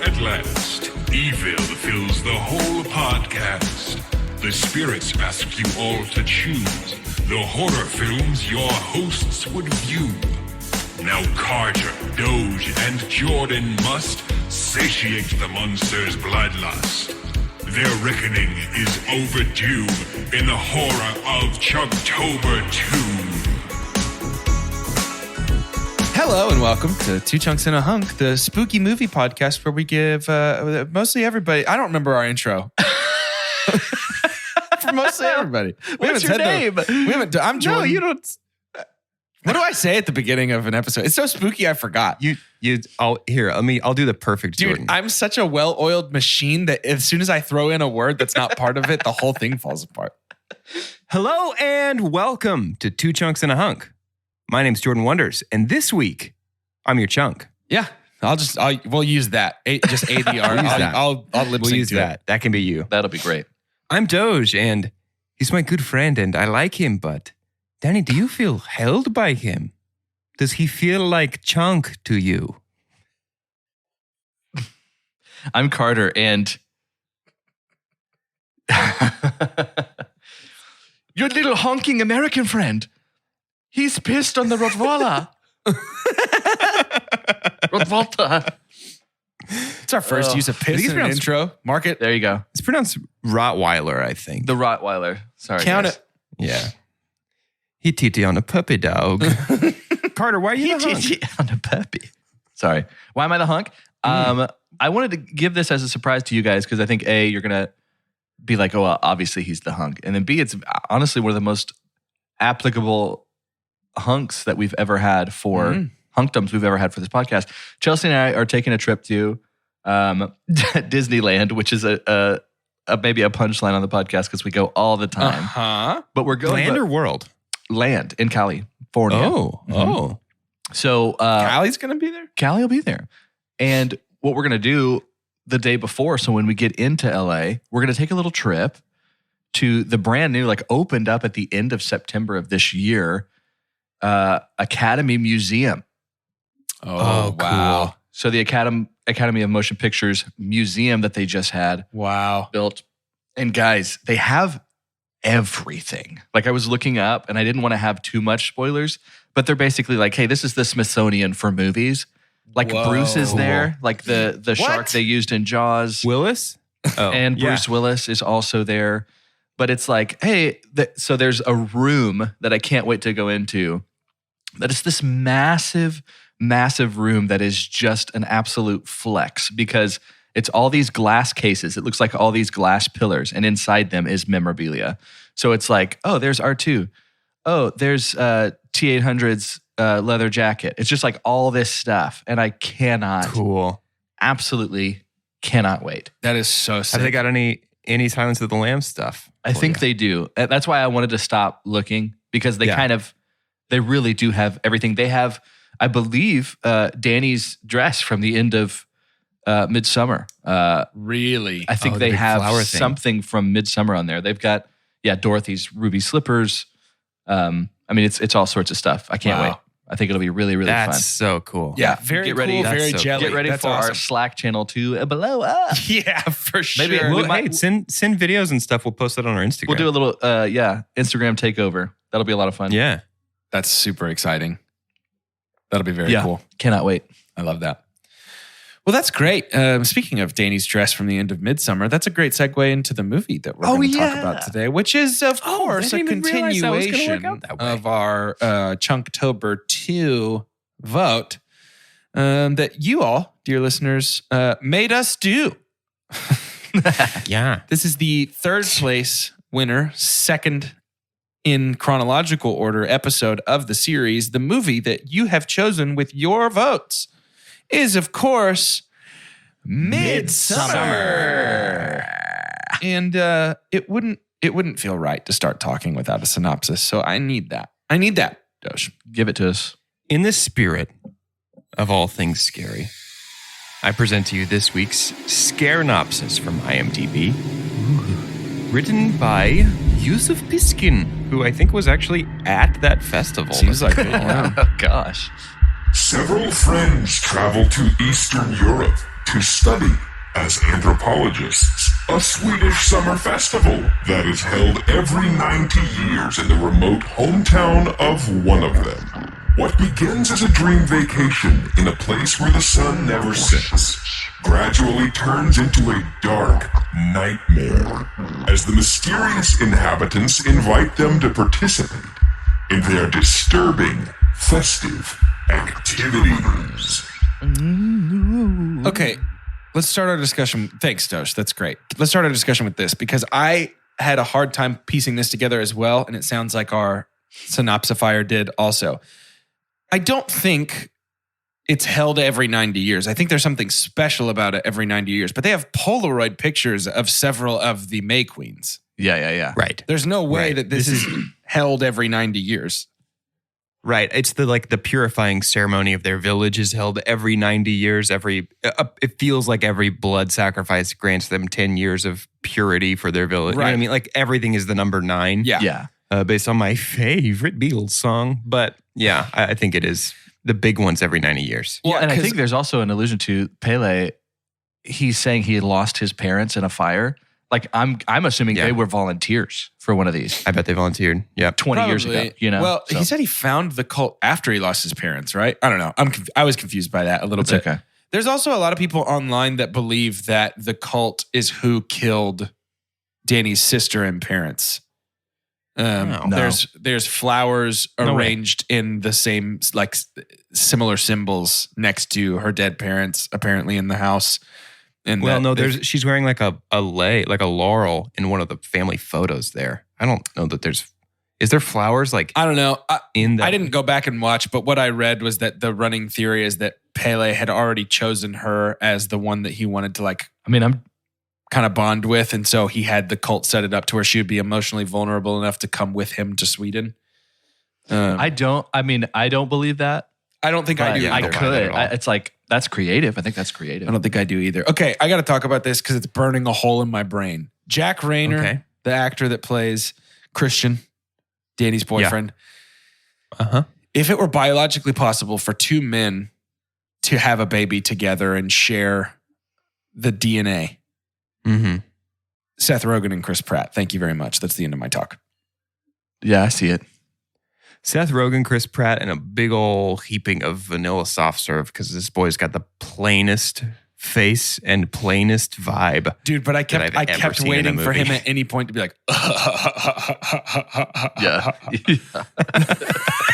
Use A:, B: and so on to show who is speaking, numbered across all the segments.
A: At last, evil fills the whole podcast. The spirits ask you all to choose the horror films your hosts would view. Now Carter, Doge, and Jordan must satiate the monster's bloodlust. Their reckoning is overdue in the horror of Chunktober II.
B: Hello and welcome to Two Chunks and a Hunk, the spooky movie podcast where we give mostly everybody. I don't remember our intro. For mostly everybody.
C: What's your name?
B: I'm Jordan.
C: No, you don't.
B: What do I say at the beginning of an episode? It's so spooky I forgot.
C: I'll do the perfect
B: Dude,
C: Jordan.
B: I'm such a well-oiled machine that as soon as I throw in a word that's not part of it, the whole thing falls apart.
C: Hello and welcome to Two Chunks and a Hunk. My name's Jordan Wonders, and this week I'm your chunk.
B: Yeah, we'll use that. Just ADR.
C: We'll use that.
B: I'll lip
C: We'll
B: sync
C: use
B: to
C: that.
B: it.
C: That can be you.
D: That'll be great.
C: I'm Doge, and he's my good friend, and I like him, but Danny, do you feel held by him? Does he feel like chunk to you?
D: I'm Carter, and your little honking American friend. He's pissed on the Rottweiler. Rottweiler.
B: It's our first use of piss in an intro. Mark it.
D: There you go.
C: It's pronounced Rottweiler, I think.
D: The Rottweiler. Sorry.
B: Count
D: guys.
B: it.
C: Yeah. He titty on a puppy dog. Carter, why are you the hunk?
D: On a puppy. Sorry. Why am I the hunk? I wanted to give this as a surprise to you guys because I think A, you're going to be like, oh, well, obviously he's the hunk. And then B, it's honestly one of the most applicable hunks that we've ever had for hunkdoms we've ever had for this podcast. Chelsea and I are taking a trip to Disneyland, which is a maybe a punchline on the podcast because we go all the time.
B: Uh-huh.
D: But we're going
C: Land or world?
D: Land in California.
C: Oh.
D: So
B: Callie's going to be there?
D: Callie will be there. And what we're going to do the day before, so when we get into LA, we're going to take a little trip to the brand new, opened up at the end of September of this year, Academy Museum.
B: Oh, wow.
D: Cool. So the Academy of Motion Pictures Museum that they just had built. And guys, they have everything. I was looking up and I didn't want to have too much spoilers, but they're basically like, hey, this is the Smithsonian for movies.
B: Whoa.
D: Bruce is there, the shark they used in Jaws.
C: Willis? Oh,
D: and
C: yeah.
D: Bruce Willis is also there. But it's like, hey, so there's a room that I can't wait to go into that is this massive, massive room that is just an absolute flex because it's all these glass cases. It looks like all these glass pillars, and inside them is memorabilia. So it's like, oh, there's R2. Oh, there's T-800's leather jacket. It's just like all this stuff, and I absolutely cannot wait.
B: That is so sick.
C: Have they got any Silence of the Lambs stuff?
D: I think they do. That's why I wanted to stop looking because they really do have everything. They have, I believe, Danny's dress from the end of Midsommar.
B: Really?
D: I think they have something from Midsommar on there. They've got, Dorothy's ruby slippers. It's all sorts of stuff. I can't wait. I think it'll be really, really fun.
C: That's so cool.
B: Yeah, very
D: get ready,
B: cool, very
C: so
B: jelly.
D: Get ready
B: That's
D: for
B: awesome.
D: our Slack channel to blow up.
B: Yeah, for sure.
D: Maybe
C: Well, send videos and stuff. We'll post that on our Instagram.
D: We'll do a little, Instagram takeover. That'll be a lot of fun.
C: Yeah.
B: That's super exciting. That'll be very cool.
D: Cannot wait.
B: I love that. Well, that's great. Speaking of Danny's dress from the end of Midsommar, that's a great segue into the movie that we're going to talk about today, which is, of course, a continuation of our Chunktober II vote that you all, dear listeners, made us do.
C: Yeah.
B: This is the third place winner, second in chronological order episode of the series. The movie that you have chosen with your votes is, of course, Midsommar. And it wouldn't feel right to start talking without a synopsis. So I need that. Dosh.
D: Give it to us.
C: In the spirit of all things scary, I present to you this week's Scarenopsis from IMDb, written by Yusuf Piskin, who I think was actually at that festival.
B: Seems like it. Yeah.
D: Oh, gosh.
A: Several friends travel to Eastern Europe to to study, as anthropologists, a Swedish summer festival that is held every 90 years in the remote hometown of one of them. What begins as a dream vacation in a place where the sun never sets gradually turns into a dark nightmare as the mysterious inhabitants invite them to participate in their disturbing, festive activities.
B: Okay, let's start our discussion. Thanks, Dosh. That's great. Let's start our discussion with this because I had a hard time piecing this together as well, and it sounds like our synopsifier did also. I don't think it's held every 90 years. I think there's something special about it every 90 years, but they have Polaroid pictures of several of the May Queens.
D: Yeah.
C: Right.
B: There's no way that this is held every 90 years.
C: Right. It's the purifying ceremony of their village is held every 90 years. It feels like every blood sacrifice grants them 10 years of purity for their village.
B: Right.
C: You know what I mean? Like everything is the number 9.
B: Yeah.
C: Based on my favorite Beatles song. But yeah, I think it is the big ones every 90 years.
D: Well, and I think there's also an allusion to Pele. He's saying he had lost his parents in a fire. Like I'm assuming they were volunteers for one of these.
C: I bet they volunteered. Yeah,
D: 20 years ago. You know.
B: Well, he said he found the cult after he lost his parents, right? I don't know. I was confused by that a little bit.
D: Okay.
B: There's also a lot of people online that believe that the cult is who killed Danny's sister and parents. There's flowers arranged in the same similar symbols next to her dead parents, apparently in the house. And
C: she's wearing like a laurel in one of the family photos there. I don't know that is there flowers like
B: I don't know. I
C: didn't
B: go back and watch, but what I read was that the running theory is that Pele had already chosen her as the one that he wanted to I'm kind of bond with, and so he had the cult set it up to where she would be emotionally vulnerable enough to come with him to Sweden.
D: I don't believe that.
B: I don't think I do.
D: I could. It's like that's creative. I think that's creative.
B: I don't think I do either. Okay, I got to talk about this because it's burning a hole in my brain. Jack Rayner, the actor that plays Christian, Danny's boyfriend.
C: Yeah.
B: If it were biologically possible for two men to have a baby together and share the DNA.
C: Mm-hmm.
B: Seth Rogen and Chris Pratt. Thank you very much. That's the end of my talk.
D: Yeah, I see it.
C: Seth Rogen, Chris Pratt, and a big old heaping of vanilla soft serve because this boy's got the plainest face and plainest vibe.
B: Dude, but I kept waiting for him at any point to be like,
D: yeah.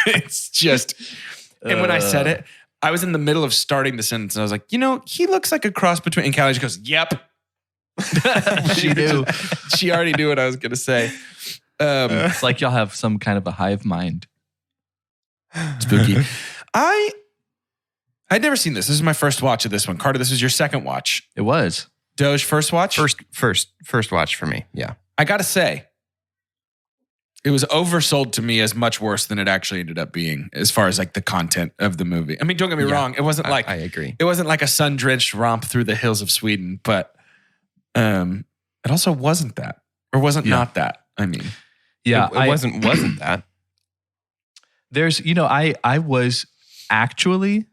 B: It's just, and when I said it, I was in the middle of starting the sentence and I was like, he looks like a cross between, and Callie just goes, yep.
D: She knew.
B: She already knew what I was going to say.
D: It's like y'all have some kind of a hive mind.
B: Spooky. I'd never seen this. This is my first watch of this one. Carter, this was your second watch.
D: It was.
B: Doge, first watch?
C: First watch for me. Yeah.
B: I got to say, it was oversold to me as much worse than it actually ended up being as far as like the content of the movie. I mean, don't get me wrong. It wasn't like,
C: I agree.
B: It wasn't like a sun-drenched romp through the hills of Sweden, but it also wasn't that, or wasn't not that. I mean,
C: yeah, it wasn't that.
D: There's, I was actually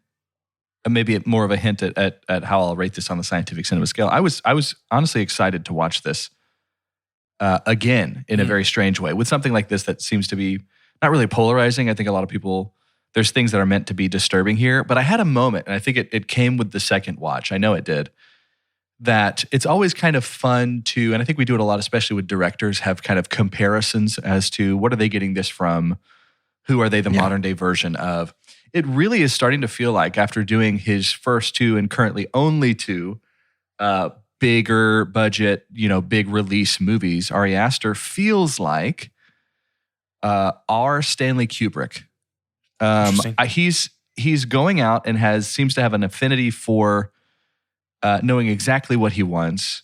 D: maybe more of a hint at how I'll rate this on the scientific cinema scale. I was honestly excited to watch this again in a very strange way with something like this that seems to be not really polarizing. I think a lot of people, there's things that are meant to be disturbing here, but I had a moment, and I think it came with the second watch. I know it did. That it's always kind of fun to, and I think we do it a lot, especially with directors, have kind of comparisons as to what are they getting this from? Who are they the modern day version of? It really is starting to feel like after doing his first two and currently only two bigger budget, big release movies, Ari Aster feels like our Stanley Kubrick. He's going out and seems to have an affinity for knowing exactly what he wants,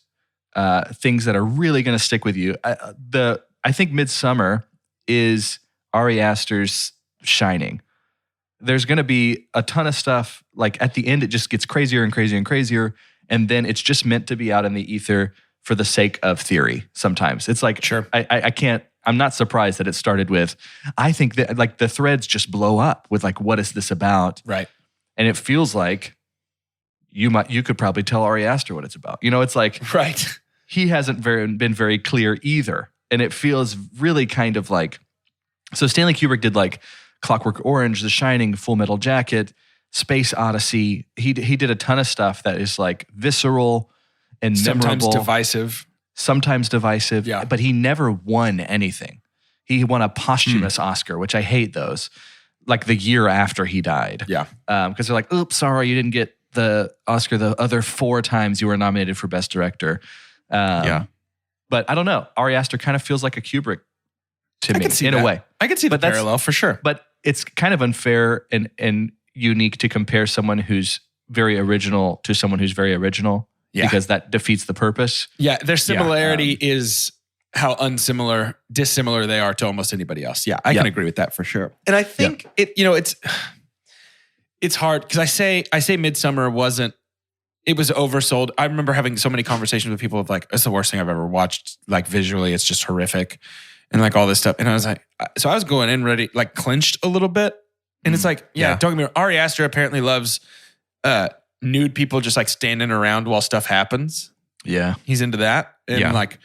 D: things that are really going to stick with you. I think Midsommar is Ari Aster's Shining. There's going to be a ton of stuff, like at the end it just gets crazier and crazier and crazier, and then it's just meant to be out in the ether for the sake of theory sometimes. It's like,
B: sure,
D: I'm not surprised that it started with, I think that like the threads just blow up with like, what is this about?
B: Right.
D: And it feels like, you could probably tell Ari Aster what it's about. It's like
B: Right.
D: he hasn't been very clear either. And it feels really kind of like, so Stanley Kubrick did like Clockwork Orange, The Shining, Full Metal Jacket, Space Odyssey. He did a ton of stuff that is like visceral and memorable. Sometimes divisive.
B: Yeah.
D: But he never won anything. He won a posthumous Oscar, which I hate those, like the year after he died.
B: Yeah.
D: Because they're like, oops, sorry, you didn't get the Oscar the other 4 times you were nominated for Best Director. But I don't know. Ari Aster kind of feels like a Kubrick to me in a way.
B: I can see the parallel for sure.
D: But it's kind of unfair and unique to compare someone who's very original to someone who's very original because that defeats the purpose.
B: Yeah, their similarity is how dissimilar they are to almost anybody else. Yeah, I can agree with that for sure. And I think it's hard because I say Midsommar it was oversold. I remember having so many conversations with people of like, it's the worst thing I've ever watched. Like visually, it's just horrific and like all this stuff. And I was like, so I was going in ready, like clinched a little bit. And it's like, don't get me wrong. Ari Aster apparently loves nude people just like standing around while stuff happens.
D: Yeah.
B: He's into that. And like,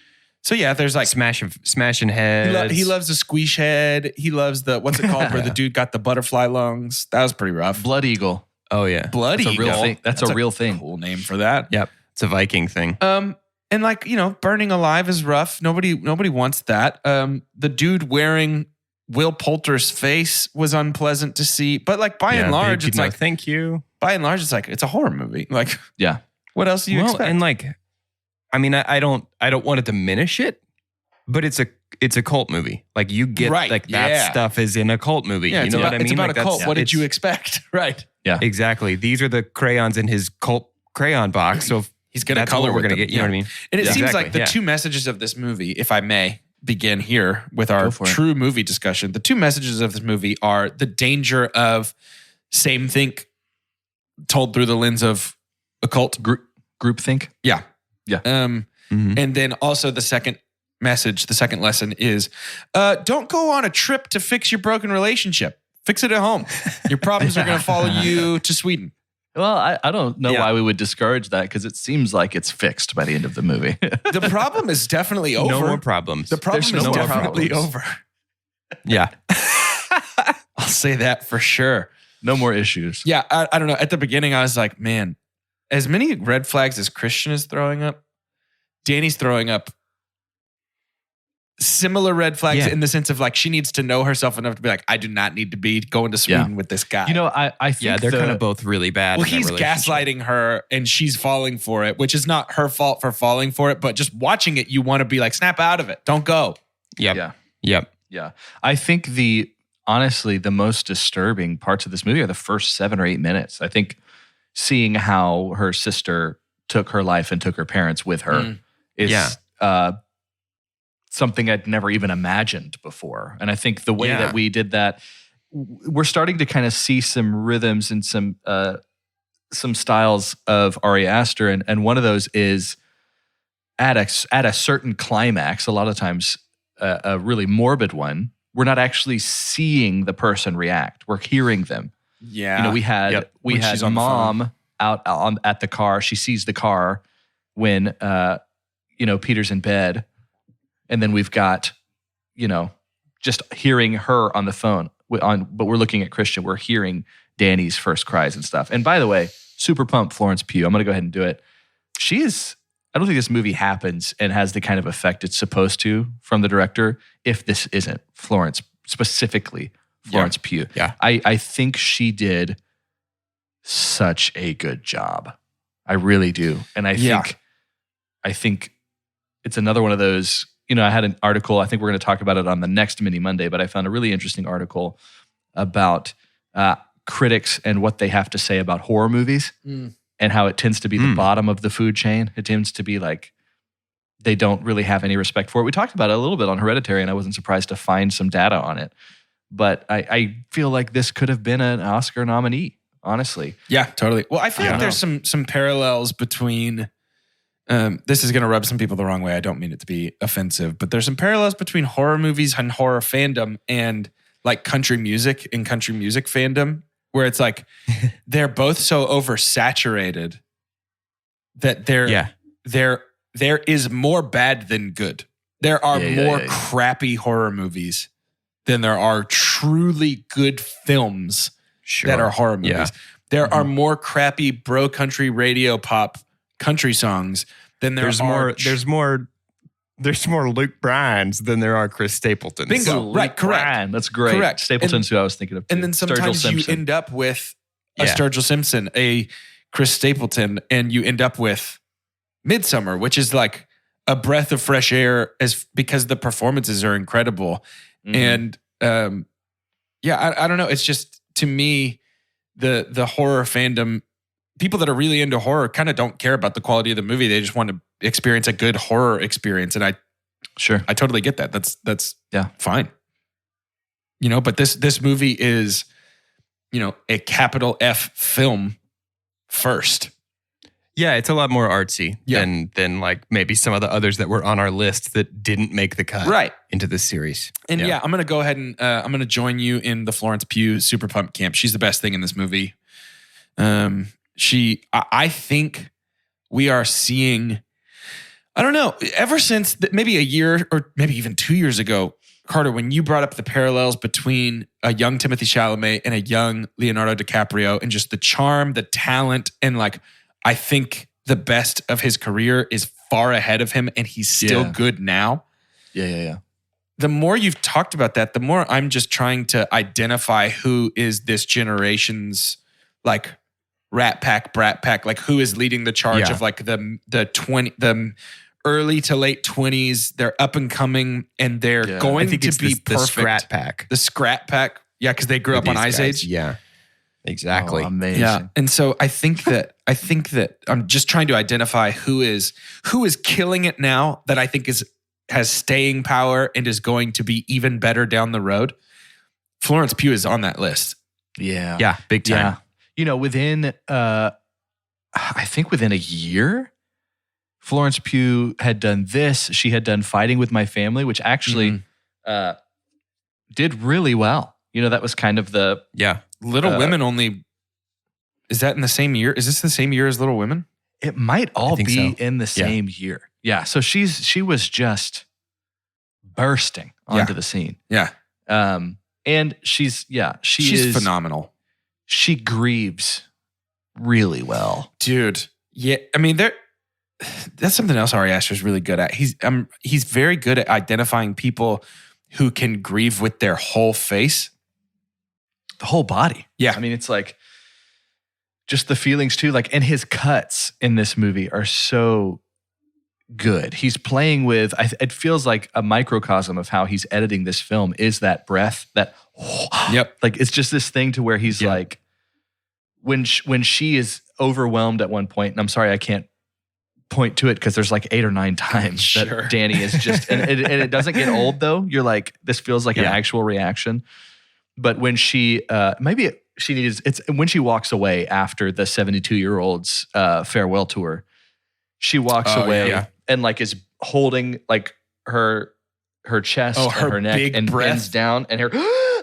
B: so yeah, there's like
C: smashing heads.
B: He loves the squeeze head. He loves the, what's it called? Where the dude got the butterfly lungs. That was pretty rough.
D: Blood Eagle.
C: Oh yeah.
B: Blood Eagle.
D: Real thing. That's a real thing.
B: Cool name for that.
C: Yep. It's a Viking thing.
B: And like, burning alive is rough. Nobody wants that. The dude wearing Will Poulter's face was unpleasant to see. But like by and large, it's like,
C: thank you.
B: By and large, it's like, it's a horror movie. Like, what else do you expect?
C: And like, I mean, I don't want to diminish it, but it's a cult movie. Like you get that stuff is in a cult movie.
B: Yeah,
C: you know what I mean?
B: It's about
C: like
B: a cult. What did you expect? Right.
C: Yeah. Exactly. These are the crayons in his cult crayon box. So
B: he's going to color
C: what we're going to get. You know what I mean?
B: And it seems like the two messages of this movie, if I may begin here with our true movie discussion, the two messages of this movie are the danger of same think told through the lens of occult
D: groupthink.
B: Yeah.
D: Yeah.
B: And then also the second message, the second lesson is don't go on a trip to fix your broken relationship. Fix it at home. Your problems are going to follow you to Sweden.
D: Well, I don't know why we would discourage that because it seems like it's fixed by the end of the movie.
B: The problem is definitely over.
C: No more problems.
B: The problem is definitely over.
C: Yeah.
B: I'll say that for sure.
D: No more issues.
B: Yeah, I don't know. At the beginning, I was like, man, as many red flags as Christian is throwing up, Danny's throwing up similar red flags in the sense of like she needs to know herself enough to be like, I do not need to be going to Sweden with this guy.
D: I think
C: they're kind of both really bad.
B: Well, he's gaslighting her and she's falling for it, which is not her fault for falling for it, but just watching it, you want to be like, snap out of it. Don't go.
C: Yep.
D: Yeah. I think honestly, the most disturbing parts of this movie are the first 7 or 8 minutes. I think seeing how her sister took her life and took her parents with her is something I'd never even imagined before. And I think the way that we did that, we're starting to kind of see some rhythms and some styles of Ari Aster. And one of those is at a certain climax, a lot of times a really morbid one, we're not actually seeing the person react. We're hearing them.
B: Yeah.
D: We had mom out at the car. She sees the car when, Peter's in bed. And then we've got, just hearing her on the phone. But we're looking at Christian. We're hearing Danny's first cries and stuff. And by the way, super pumped Florence Pugh. I'm going to go ahead and do it. I don't think this movie happens and has the kind of effect it's supposed to from the director if this isn't specifically Florence Pugh.
C: Yeah.
D: I think she did such a good job. I really do. And I think it's another one of those, I had an article, I think we're going to talk about it on the next Mini Monday, but I found a really interesting article about critics and what they have to say about horror movies and how it tends to be the bottom of the food chain. It tends to be like they don't really have any respect for it. We talked about it a little bit on Hereditary, and I wasn't surprised to find some data on it. But I feel like this could have been an Oscar nominee, honestly.
B: Yeah, totally. Well, I feel like there's some parallels between... this is going to rub some people the wrong way. I don't mean it to be offensive, but there's some parallels between horror movies and horror fandom and like country music and country music fandom, where it's like they're both so oversaturated that there is more bad than good. There are more crappy horror movies than there are truly good films that are horror movies. Yeah. There are more crappy bro country radio pop country songs than there's
C: more Luke Bryans than there are Chris Stapletons.
B: Bingo. Right. Correct.
D: Bryan, that's great. Correct. Stapleton's who I was thinking of too.
B: And then sometimes you end up with a Sturgill Simpson, a Chris Stapleton, and you end up with Midsommar, which is like a breath of fresh air because the performances are incredible. And I don't know. It's just, to me, the horror fandom, people that are really into horror kind of don't care about the quality of the movie. They just want to experience a good horror experience. And I totally get that. That's fine. But this movie is, a capital F film first.
C: Yeah, it's a lot more artsy than like maybe some of the others that were on our list that didn't make the cut into this series.
B: And I'm going to go ahead and I'm going to join you in the Florence Pugh super pumped camp. She's the best thing in this movie. I think we are seeing, I don't know, ever since maybe a year or maybe even 2 years ago, Carter, when you brought up the parallels between a young Timothée Chalamet and a young Leonardo DiCaprio and just the charm, the talent, and like, I think the best of his career is far ahead of him and he's still good now.
D: Yeah.
B: The more you've talked about that, the more I'm just trying to identify who is this generation's like Rat Pack, Brat Pack, like who is leading the charge of like the early to late 20s. They're up and coming and they're going to be perfect.
C: The Scrat Pack.
B: The Scrat Pack. Yeah, because they grew up on Ice Age.
C: Yeah. Exactly.
D: Oh, amazing.
B: Yeah. And so I think that I'm just trying to identify who is killing it now that I think has staying power and is going to be even better down the road. Florence Pugh is on that list.
D: Yeah.
C: Yeah, big time.
D: Yeah. Within I think within a year, Florence Pugh had done this. She had done Fighting with My Family, which actually did really well. That was kind of the
B: Little Women only. Is that in the same year? Is this the same year as Little Women?
D: It might all be in the same year. Yeah. So she was just bursting onto the scene.
B: Yeah.
D: And she's
B: phenomenal.
D: She grieves really well.
B: Dude. Yeah. I mean, that's something else Ari Aster is really good at. He's very good at identifying people who can grieve with their whole face.
D: The whole body.
B: Yeah.
D: I mean, it's like just the feelings too. Like, and his cuts in this movie are so good. He's playing with, it feels like a microcosm of how he's editing this film is that breath, that, like, it's just this thing to where he's like, when she is overwhelmed at one point, and I'm sorry, I can't point to it because there's like 8 or 9 times that Danny is just, and it doesn't get old though. You're like, this feels like an actual reaction. But when she, when she walks away after the 72-year-old's farewell tour, she walks away and like is holding like her chest and her neck and bends down and her,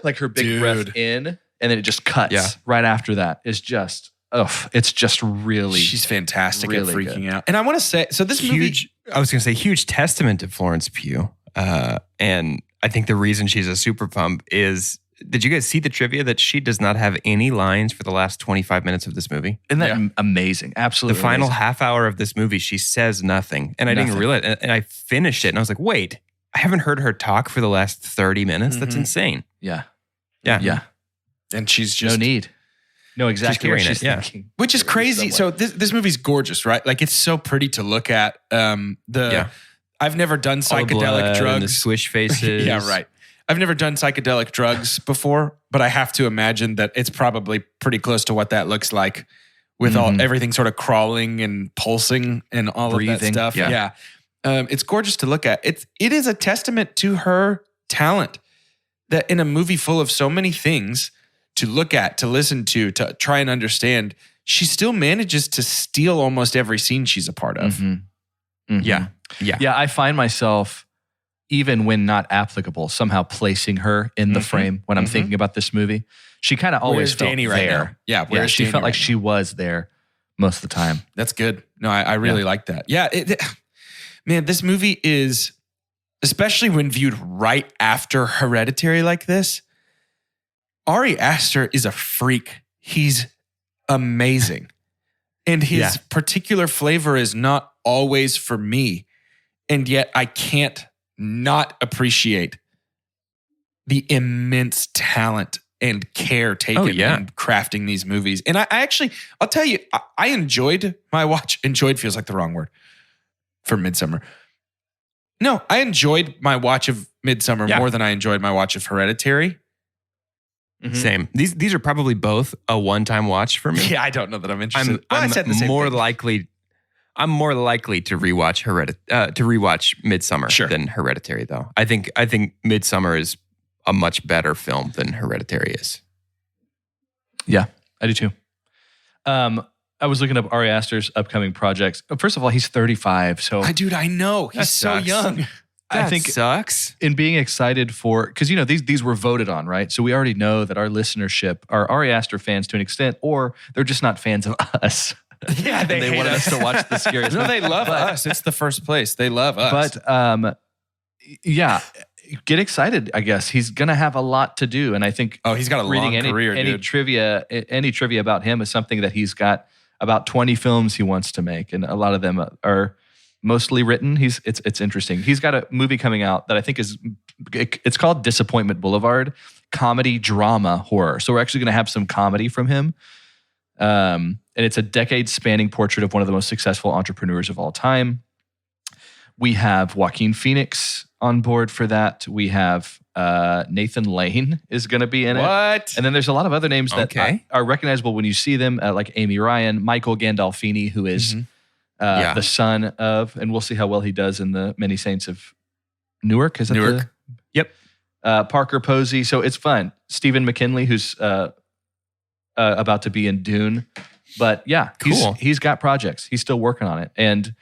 D: like her big breath in, and then it just cuts right after that. Is just, it's just really,
B: she's fantastic at freaking out. And I want to say, so this movie,
C: I was going to say, huge testament to Florence Pugh. And I think the reason she's a super pump is, did you guys see the trivia that she does not have any lines for the last 25 minutes of this movie?
D: Isn't that amazing? Absolutely.
C: The final half hour of this movie, she says nothing. And I didn't realize, and I finished it and I was like, wait, I haven't heard her talk for the last 30 minutes. That's insane.
D: Yeah.
B: And she's just...
D: No need. No, exactly what she's thinking.
B: Which is crazy. So this movie's gorgeous, right? Like, it's so pretty to look at. I've never done psychedelic drugs.
C: And the swish faces.
B: Yeah, right. I've never done psychedelic drugs before, but I have to imagine that it's probably pretty close to what that looks like with everything sort of crawling and pulsing and all of that stuff. Yeah. It's gorgeous to look at. It is a testament to her talent that in a movie full of so many things to look at, to listen to try and understand, she still manages to steal almost every scene she's a part of.
D: Yeah. I find myself, even when not applicable, somehow placing her in the frame when I'm thinking about this movie. She kind of always felt
B: Danny
D: there.
B: right now?
D: She felt like she was there. most of the time.
B: That's good. No, I really like that. Yeah, man, this movie is, especially when viewed right after Hereditary like this, Ari Aster is a freak. He's amazing. And his particular flavor is not always for me. And yet I can't not appreciate the immense talent and care taken in crafting these movies. And I'll tell you, I enjoyed my watch. Enjoyed feels like the wrong word for Midsommar. No, I enjoyed my watch of Midsommar more than I enjoyed my watch of Hereditary.
C: Mm-hmm. Same. These are probably both a one-time watch for me.
B: Yeah, I don't know that I'm interested.
C: I'm more likely to rewatch Midsommar than Hereditary, though. I think Midsommar is a much better film than Hereditary is.
D: Yeah, I do too. I was looking up Ari Aster's upcoming projects. First of all, he's 35, so
B: I know he's so young.
C: I
D: think
C: sucks.
D: In being excited for, because these were voted on, right? So we already know that our listenership are Ari Aster fans to an extent, or they're just not fans of us.
B: Yeah,
D: they wanted us to watch the scariest.
B: No, they love us. It's the first place. They love us.
D: But get excited. I guess he's gonna have a lot to do, and I think
B: he's got a long career.
D: Any trivia about him is something that he's got about 20 films he wants to make, and a lot of them are mostly written. It's interesting. He's got a movie coming out that I think it's called Disappointment Boulevard, comedy, drama, horror. So we're actually going to have some comedy from him. And it's a decade-spanning portrait of one of the most successful entrepreneurs of all time. We have Joaquin Phoenix on board for that. We have Nathan Lane is going to be in it.
B: What?
D: And then there's a lot of other names that are recognizable when you see them, like Amy Ryan, Michael Gandolfini, who is... the son of, and we'll see how well he does in the Many Saints of Newark. Is that
B: Newark?
C: Yep.
D: Parker Posey. So it's fun. Stephen McKinley, who's about to be in Dune. But yeah,
C: cool.
D: He's got projects. He's still working on it. And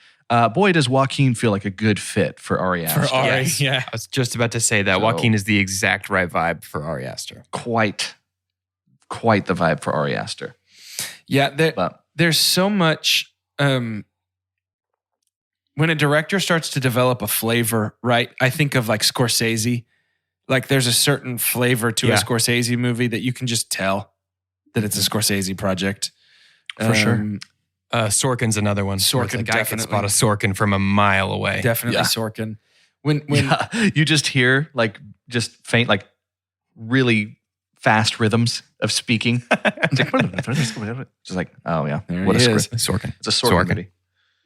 D: boy, does Joaquin feel like a good fit for Ari Aster.
B: For Ari, yeah.
C: I was just about to say that. Joaquin is the exact right vibe for Ari Aster.
D: Quite the vibe for Ari Aster.
B: Yeah, there's so much... when a director starts to develop a flavor, right? I think of like Scorsese. Like there's a certain flavor to a Scorsese movie that you can just tell that it's a Scorsese project.
D: For sure.
C: Sorkin's another one.
B: Sorkin,
C: I can spot a Sorkin from a mile away.
B: Definitely Sorkin. When
D: you just hear like just faint, like really fast rhythms of speaking. Just like, oh yeah.
B: What a script.
C: Sorkin.
D: It's a Sorkin movie.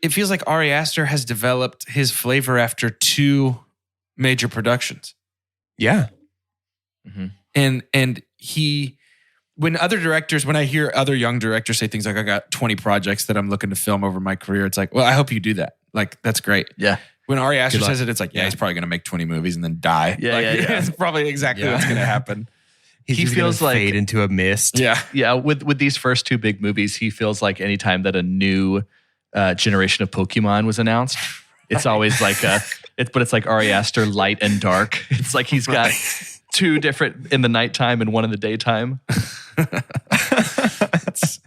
B: It feels like Ari Aster has developed his flavor after 2 major productions.
C: Yeah.
D: Mm-hmm.
B: And he, when I hear other young directors say things like, I got 20 projects that I'm looking to film over my career, it's like, well, I hope you do that. Like, that's great.
D: Yeah.
B: When Ari Aster says it, it's like, he's probably going to make 20 movies and then die.
D: Yeah,
B: That's probably exactly what's going to happen.
C: He feels like fade into a mist.
B: Yeah.
D: Yeah. With these first 2 big movies, he feels like anytime that a new generation of Pokemon was announced, it's always like it's like Ari Aster light and dark. It's like he's got 2 different in the nighttime and 1 in the daytime.
B: That's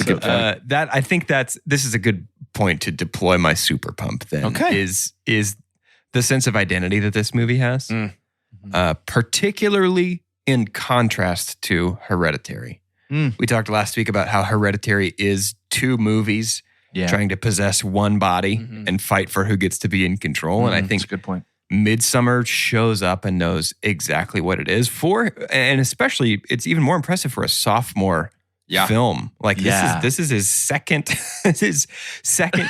B: a good point.
C: I think this is a good point to deploy my super pump then.
B: Okay.
C: Is the sense of identity that this movie has, particularly in contrast to Hereditary. We talked last week about how Hereditary is 2 movies trying to possess one body and fight for who gets to be in control. And I think
D: that's a good point.
C: Midsommar shows up and knows exactly what it is for, and especially it's even more impressive for a sophomore film. Like this is his second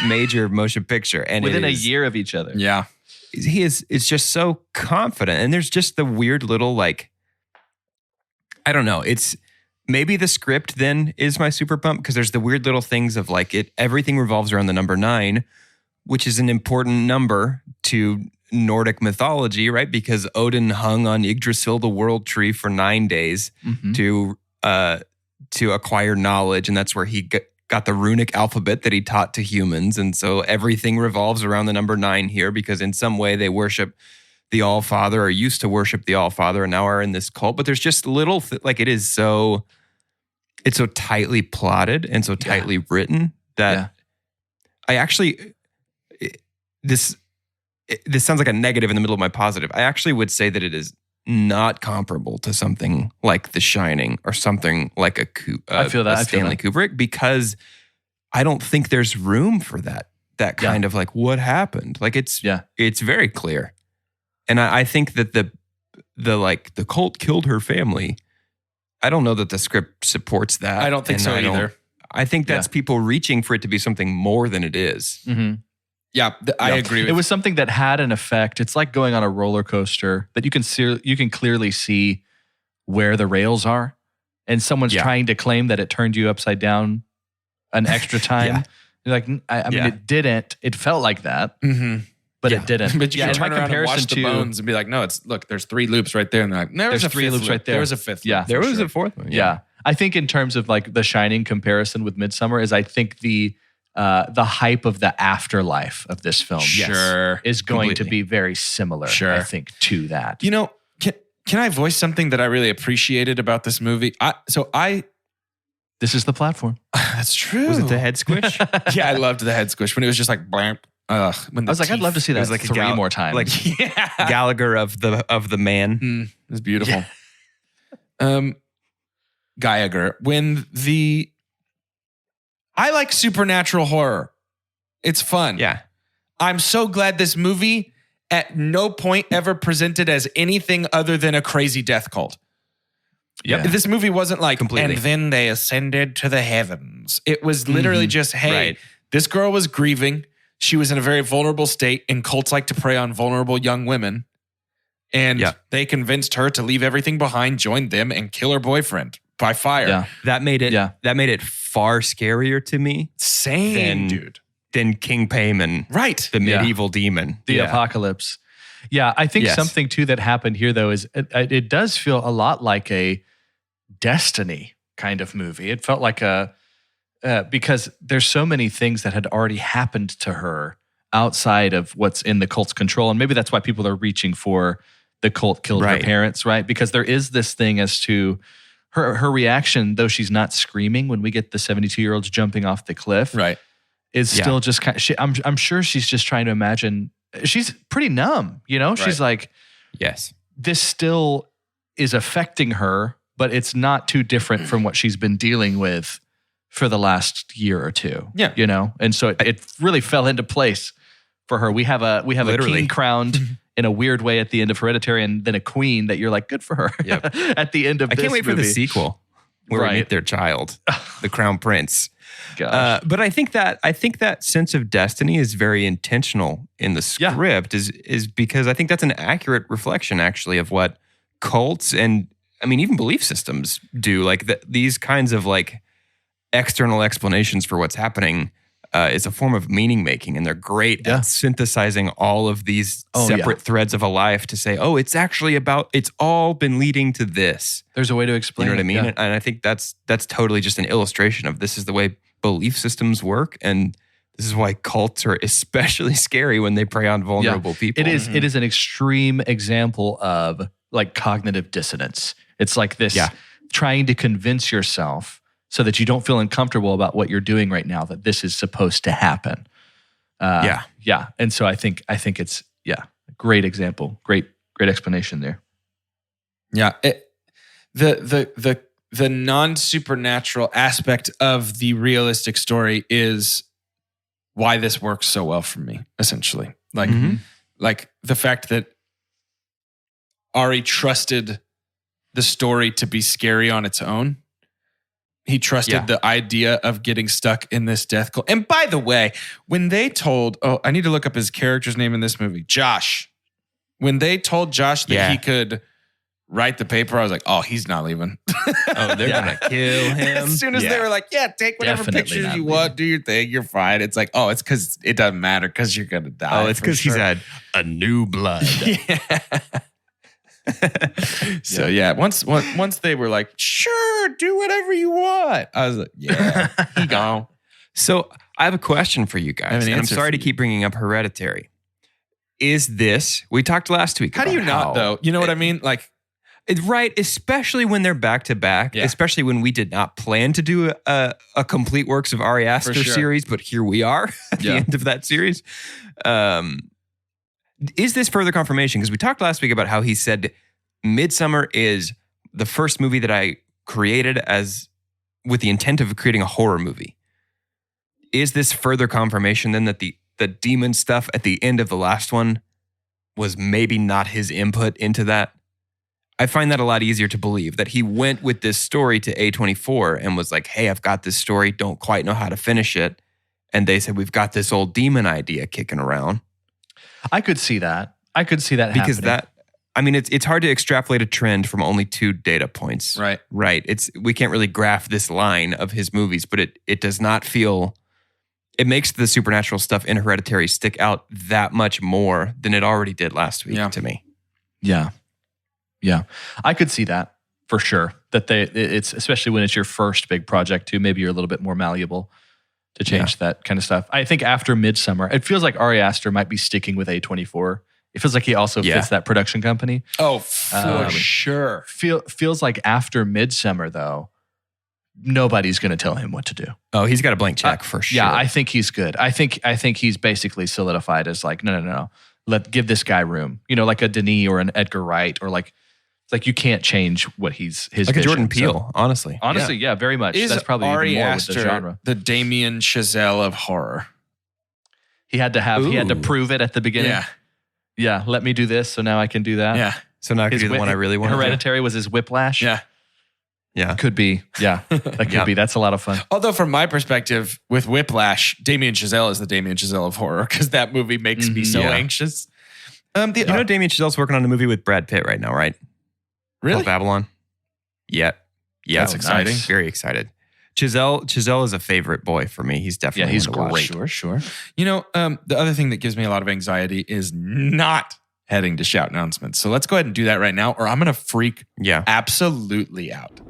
C: major motion picture, and
D: within a year of each other.
B: Yeah,
C: is just so confident, and there's just the weird little like, I don't know, it's. Maybe the script then is my super pump because there's the weird little things of like everything revolves around the number 9, which is an important number to Nordic mythology, right? Because Odin hung on Yggdrasil, the world tree, for 9 days to acquire knowledge, and that's where he got the runic alphabet that he taught to humans. And so everything revolves around the number 9 here because in some way they worship the All-Father or used to worship the All-Father and now are in this cult. But there's just little like it's so tightly plotted and so tightly written that I actually, this sounds like a negative in the middle of my positive. I actually would say that it is not comparable to something like The Shining or something like a Stanley Kubrick, because I don't think there's room for that kind of like what happened. Like it's very clear. And I think that the cult killed her family. I don't know that the script supports that.
B: I don't think so either.
C: I think that's people reaching for it to be something more than it is.
B: Mm-hmm. Yeah, I agree with
D: it. Was something that had an effect. It's like going on a roller coaster that you can clearly see where the rails are, and someone's trying to claim that it turned you upside down an extra time. You're like, I mean, it didn't. It felt like that, but it didn't.
B: But you can turn around and watch the bones and be like, no, there's 3 loops right there. And they're like, there's 3 loops right there. There was a 5th
C: loop. There was a 4th one.
D: Yeah. I think in terms of like the Shining comparison with Midsommar is I think the hype of the afterlife of this film is going to be very similar, I think, to that.
B: You know, can I voice something that I really appreciated about this movie?
D: This is the platform.
B: That's true.
C: Was it the head squish?
B: Yeah, I loved the head squish when it was just like blamp.
D: I was like, I'd love to see that like 3 more times.
C: Like Gallagher of the man.
B: It was beautiful. Geiger. I like supernatural horror. It's fun.
C: Yeah.
B: I'm so glad this movie at no point ever presented as anything other than a crazy death cult.
C: Yep.
B: This movie wasn't like,
C: completely.
B: And then they ascended to the heavens. It was literally just, hey, this girl was grieving. She was in a very vulnerable state, and cults like to prey on vulnerable young women. And they convinced her to leave everything behind, join them, and kill her boyfriend by fire.
C: Yeah. That made it far scarier to me.
B: Dude.
C: Than King Payman.
B: Right.
C: The medieval demon.
D: The apocalypse. Yeah, I think something too that happened here though is it does feel a lot like a Destiny kind of movie. It felt like because there's so many things that had already happened to her outside of what's in the cult's control. And maybe that's why people are reaching for the cult killed her parents, right? Because there is this thing as to her reaction, though she's not screaming when we get the 72-year-olds jumping off the cliff, is still just kind of, I'm sure she's just trying to imagine. She's pretty numb, you know? She's like, this still is affecting her, but it's not too different from what she's been dealing with for the last year or two.
B: Yeah.
D: You know? And so it really fell into place for her. We have a king crowned in a weird way at the end of Hereditary, and then a queen that you're like, good for her at the end of this movie.
C: I can't wait for the sequel where we meet their child, the crown prince. But I think that sense of destiny is very intentional in the script is because I think that's an accurate reflection actually of what cults and I mean even belief systems do. Like these kinds of like external explanations for what's happening is a form of meaning making, and they're great at synthesizing all of these separate threads of a life to say, oh, it's actually it's all been leading to this.
D: There's a way to explain.
C: You know what I mean?
D: Yeah.
C: And I think that's totally just an illustration of this is the way belief systems work, and this is why cults are especially scary when they prey on vulnerable people.
D: It is an extreme example of like cognitive dissonance. It's like this trying to convince yourself so that you don't feel uncomfortable about what you're doing right now, that this is supposed to happen. And so I think it's a great example, great explanation there.
B: Yeah, the non-supernatural aspect of the realistic story is why this works so well for me, essentially. Like the fact that Ari trusted the story to be scary on its own. He trusted the idea of getting stuck in this death cult. And by the way, when they told, I need to look up his character's name in this movie, Josh. When they told Josh that he could write the paper, I was like, oh, he's not leaving.
C: They're going to kill him.
B: As soon as they were like, take whatever pictures you want, do your thing, you're fine. It's like, it's because it doesn't matter because you're going to die.
C: Oh, it's because he's had a new blood.
B: So once they were like, sure, do whatever you want, I was like, he gone.
C: So I have a question for you guys, and I'm sorry to keep bringing up Hereditary. Is this, we talked last week
B: how do you not though? You know what I mean? Like,
C: Right, especially when they're back to back, especially when we did not plan to do a complete Works of Ari Aster series, but here we are at the end of that series. Is this further confirmation? Because we talked last week about how he said Midsommar is the first movie that I created with the intent of creating a horror movie. Is this further confirmation then that the demon stuff at the end of the last one was maybe not his input into that? I find that a lot easier to believe, that he went with this story to A24 and was like, hey, I've got this story, don't quite know how to finish it. And they said, we've got this old demon idea kicking around.
D: I could see that. Because
C: happening. It's hard to extrapolate a trend from only 2 data points.
B: Right.
C: We can't really graph this line of his movies, but it does not feel, it makes the supernatural stuff in Hereditary stick out that much more than it already did last week to me.
D: Yeah. Yeah, I could see that for sure. That it's especially when it's your first big project too. Maybe you're a little bit more malleable to change that kind of stuff. I think after Midsommar, it feels like Ari Aster might be sticking with A24. It feels like he also fits that production company.
B: Oh, for sure.
D: Feels like after Midsommar though, nobody's going to tell him what to do.
C: Oh, he's got a blank check for sure.
D: Yeah, I think he's good. I think he's basically solidified as like no. Give this guy room. Like a Denis or an Edgar Wright or like. It's like you can't change what his
C: like
D: vision.
C: A Jordan Peele, honestly.
D: Yeah, very much. That's probably
B: Ari
D: even more
B: Aster
D: with the genre.
B: The Damien Chazelle of horror.
D: He had to prove it at the beginning. Yeah. Let me do this, so now I can do that.
B: Yeah.
C: So now I can do the one I really want.
D: Hereditary was his whiplash.
C: Yeah.
D: Could be. Yeah. That could be. That's a lot of fun.
B: Although from my perspective, with Whiplash, Damien Chazelle is the Damien Chazelle of horror because that movie makes me so anxious.
C: Damien Chazelle's working on a movie with Brad Pitt right now, right?
B: Really?
C: Called Babylon. Yeah.
B: That's exciting.
C: Nice. Very excited. Chazelle is a favorite boy for me. He's definitely
D: he's great.
B: Sure. The other thing that gives me a lot of anxiety is not heading to shout announcements. So let's go ahead and do that right now, or I'm going to freak absolutely out.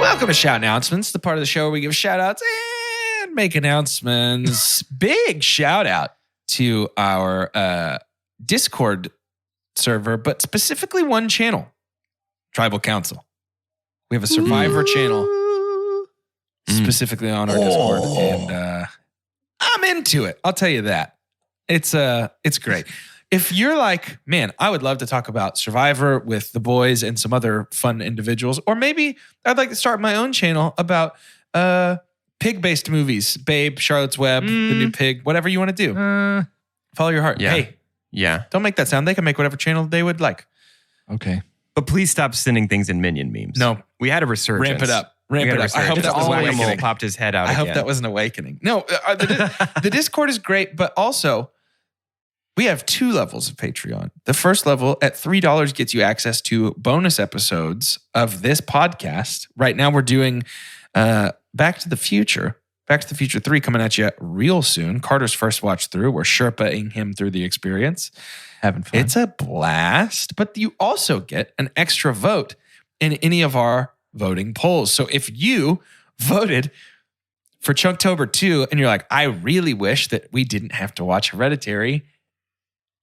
B: Welcome to Shout Announcements, the part of the show where we give shout outs and make announcements. Big shout out to our Discord server, but specifically one channel, Tribal Council. We have a Survivor channel specifically on our Discord, and I'm into it. I'll tell you that. It's great. If you're like, man, I would love to talk about Survivor with the boys and some other fun individuals, or maybe I'd like to start my own channel about pig-based movies, Babe, Charlotte's Web, The New Pig, whatever you want to do. Follow your heart.
C: Yeah.
B: Hey. Yeah. Don't make that sound. They can make whatever channel they would like.
D: Okay.
C: But please stop sending things in Minion memes.
B: No.
C: We had a resurgence.
B: Ramp it up. I hope that was an awakening.
C: Popped his head out
B: I
C: again.
B: hope that was an awakening. No, the Discord is great, but also we have 2 levels of Patreon. The first level at $3 gets you access to bonus episodes of this podcast. Right now we're doing Back to the Future 3 coming at you real soon. Carter's first watch through. We're Sherpaing him through the experience.
D: Having fun.
B: It's a blast, but you also get an extra vote in any of our voting polls. So if you voted for Chunktober II and you're like, I really wish that we didn't have to watch Hereditary,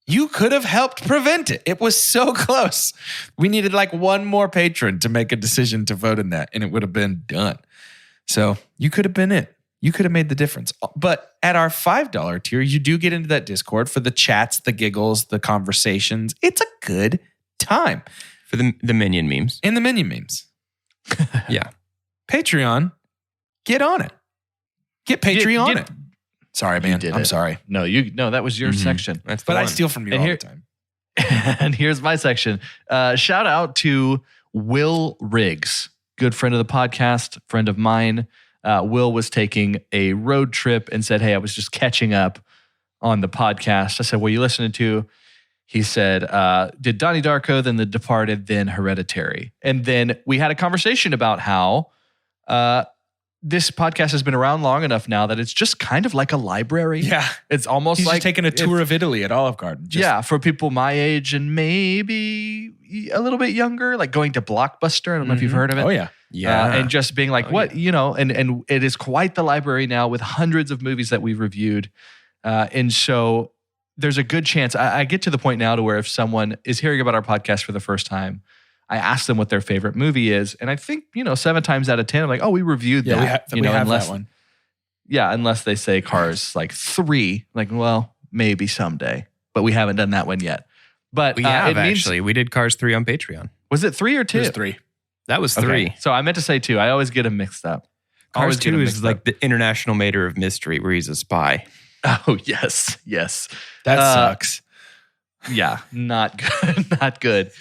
B: you could have helped prevent it. It was so close. We needed like one more patron to make a decision to vote in that, and it would have been done. So you could have been it. You could have made the difference. But at our $5 tier, you do get into that Discord for the chats, the giggles, the conversations. It's a good time.
C: For the Minion memes.
B: And the Minion memes.
C: Yeah.
B: Patreon, get on it. Get Patreon on it. Sorry, man. I'm sorry.
D: No, that was your section.
B: But I steal from you all the time.
D: And here's my section. Shout out to Will Riggs, good friend of the podcast, friend of mine. Will was taking a road trip and said, hey, I was just catching up on the podcast. I said, what are you listening to? He said, did Donnie Darko, then The Departed, then Hereditary. And then we had a conversation about how this podcast has been around long enough now that it's just kind of like a library.
B: Yeah.
D: It's almost
B: He's
D: like
B: just taking a tour of Italy at Olive Garden.
D: For people my age and maybe a little bit younger, like going to Blockbuster. I don't know if you've heard of it.
B: Oh, yeah.
C: Yeah.
D: And just being like, and it is quite the library now with hundreds of movies that we've reviewed. And so there's a good chance. I get to the point now to where if someone is hearing about our podcast for the first time, I ask them what their favorite movie is. And I think, 7 times out of 10, I'm like, oh, we reviewed that.
B: We have that one.
D: Yeah, unless they say Cars like 3. Like, well, maybe someday. But we haven't done that one yet. But
C: we have actually. We did Cars 3 on Patreon.
D: Was it 3 or 2?
B: It was 3.
C: That was 3.
D: Okay. So I meant to say 2. I always get them mixed up.
C: Cars 2 is like the International Mater of Mystery where he's a spy.
D: Oh, yes.
B: That sucks.
D: Yeah, not good. Not good.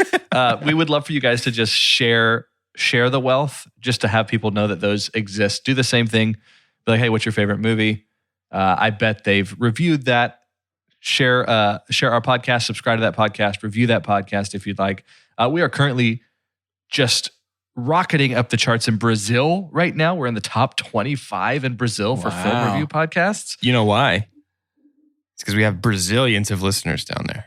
D: We would love for you guys to just share the wealth, just to have people know that those exist. Do the same thing. Be like, hey, what's your favorite movie? I bet they've reviewed that. Share our podcast, subscribe to that podcast, review that podcast if you'd like. We are currently just rocketing up the charts in Brazil right now. We're in the top 25 in Brazil for film review podcasts.
C: You know why? It's because we have Brazilians of listeners down there.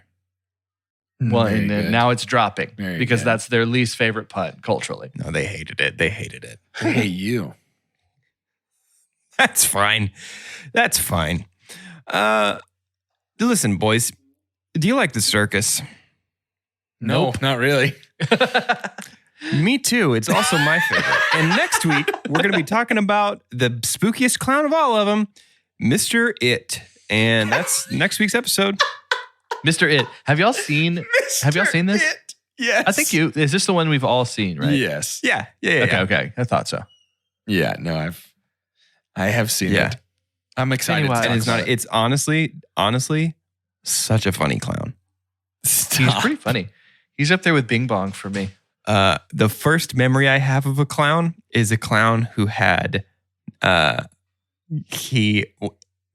D: Well, and then now it's dropping because that's their least favorite pun culturally.
C: No, they hated it. They
B: hate you.
C: That's fine. Listen, boys, do you like the circus?
B: Nope, not really.
C: Me too. It's also my favorite. And next week, we're going to be talking about the spookiest clown of all of them, Mr. It. And that's next week's episode.
D: Mr. It. Have y'all seen this?
B: It. Yes.
D: I think is this the one we've all seen, right?
B: Yes.
C: Yeah.
D: Okay. I thought so.
B: Yeah, no, I have seen it. I'm excited.
C: And it's honestly such a funny clown.
B: Stop.
D: He's pretty funny. He's up there with Bing Bong for me.
C: The first memory I have of a clown is a clown who had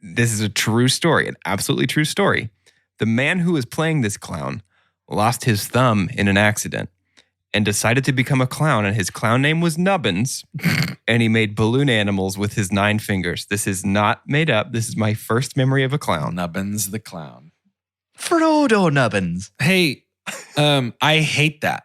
C: this is a true story, an absolutely true story. The man who was playing this clown lost his thumb in an accident and decided to become a clown, and his clown name was Nubbins, and he made balloon animals with his 9 fingers. This is not made up. This is my first memory of a clown.
B: Nubbins the clown.
D: Frodo Nubbins.
B: Hey, I hate that.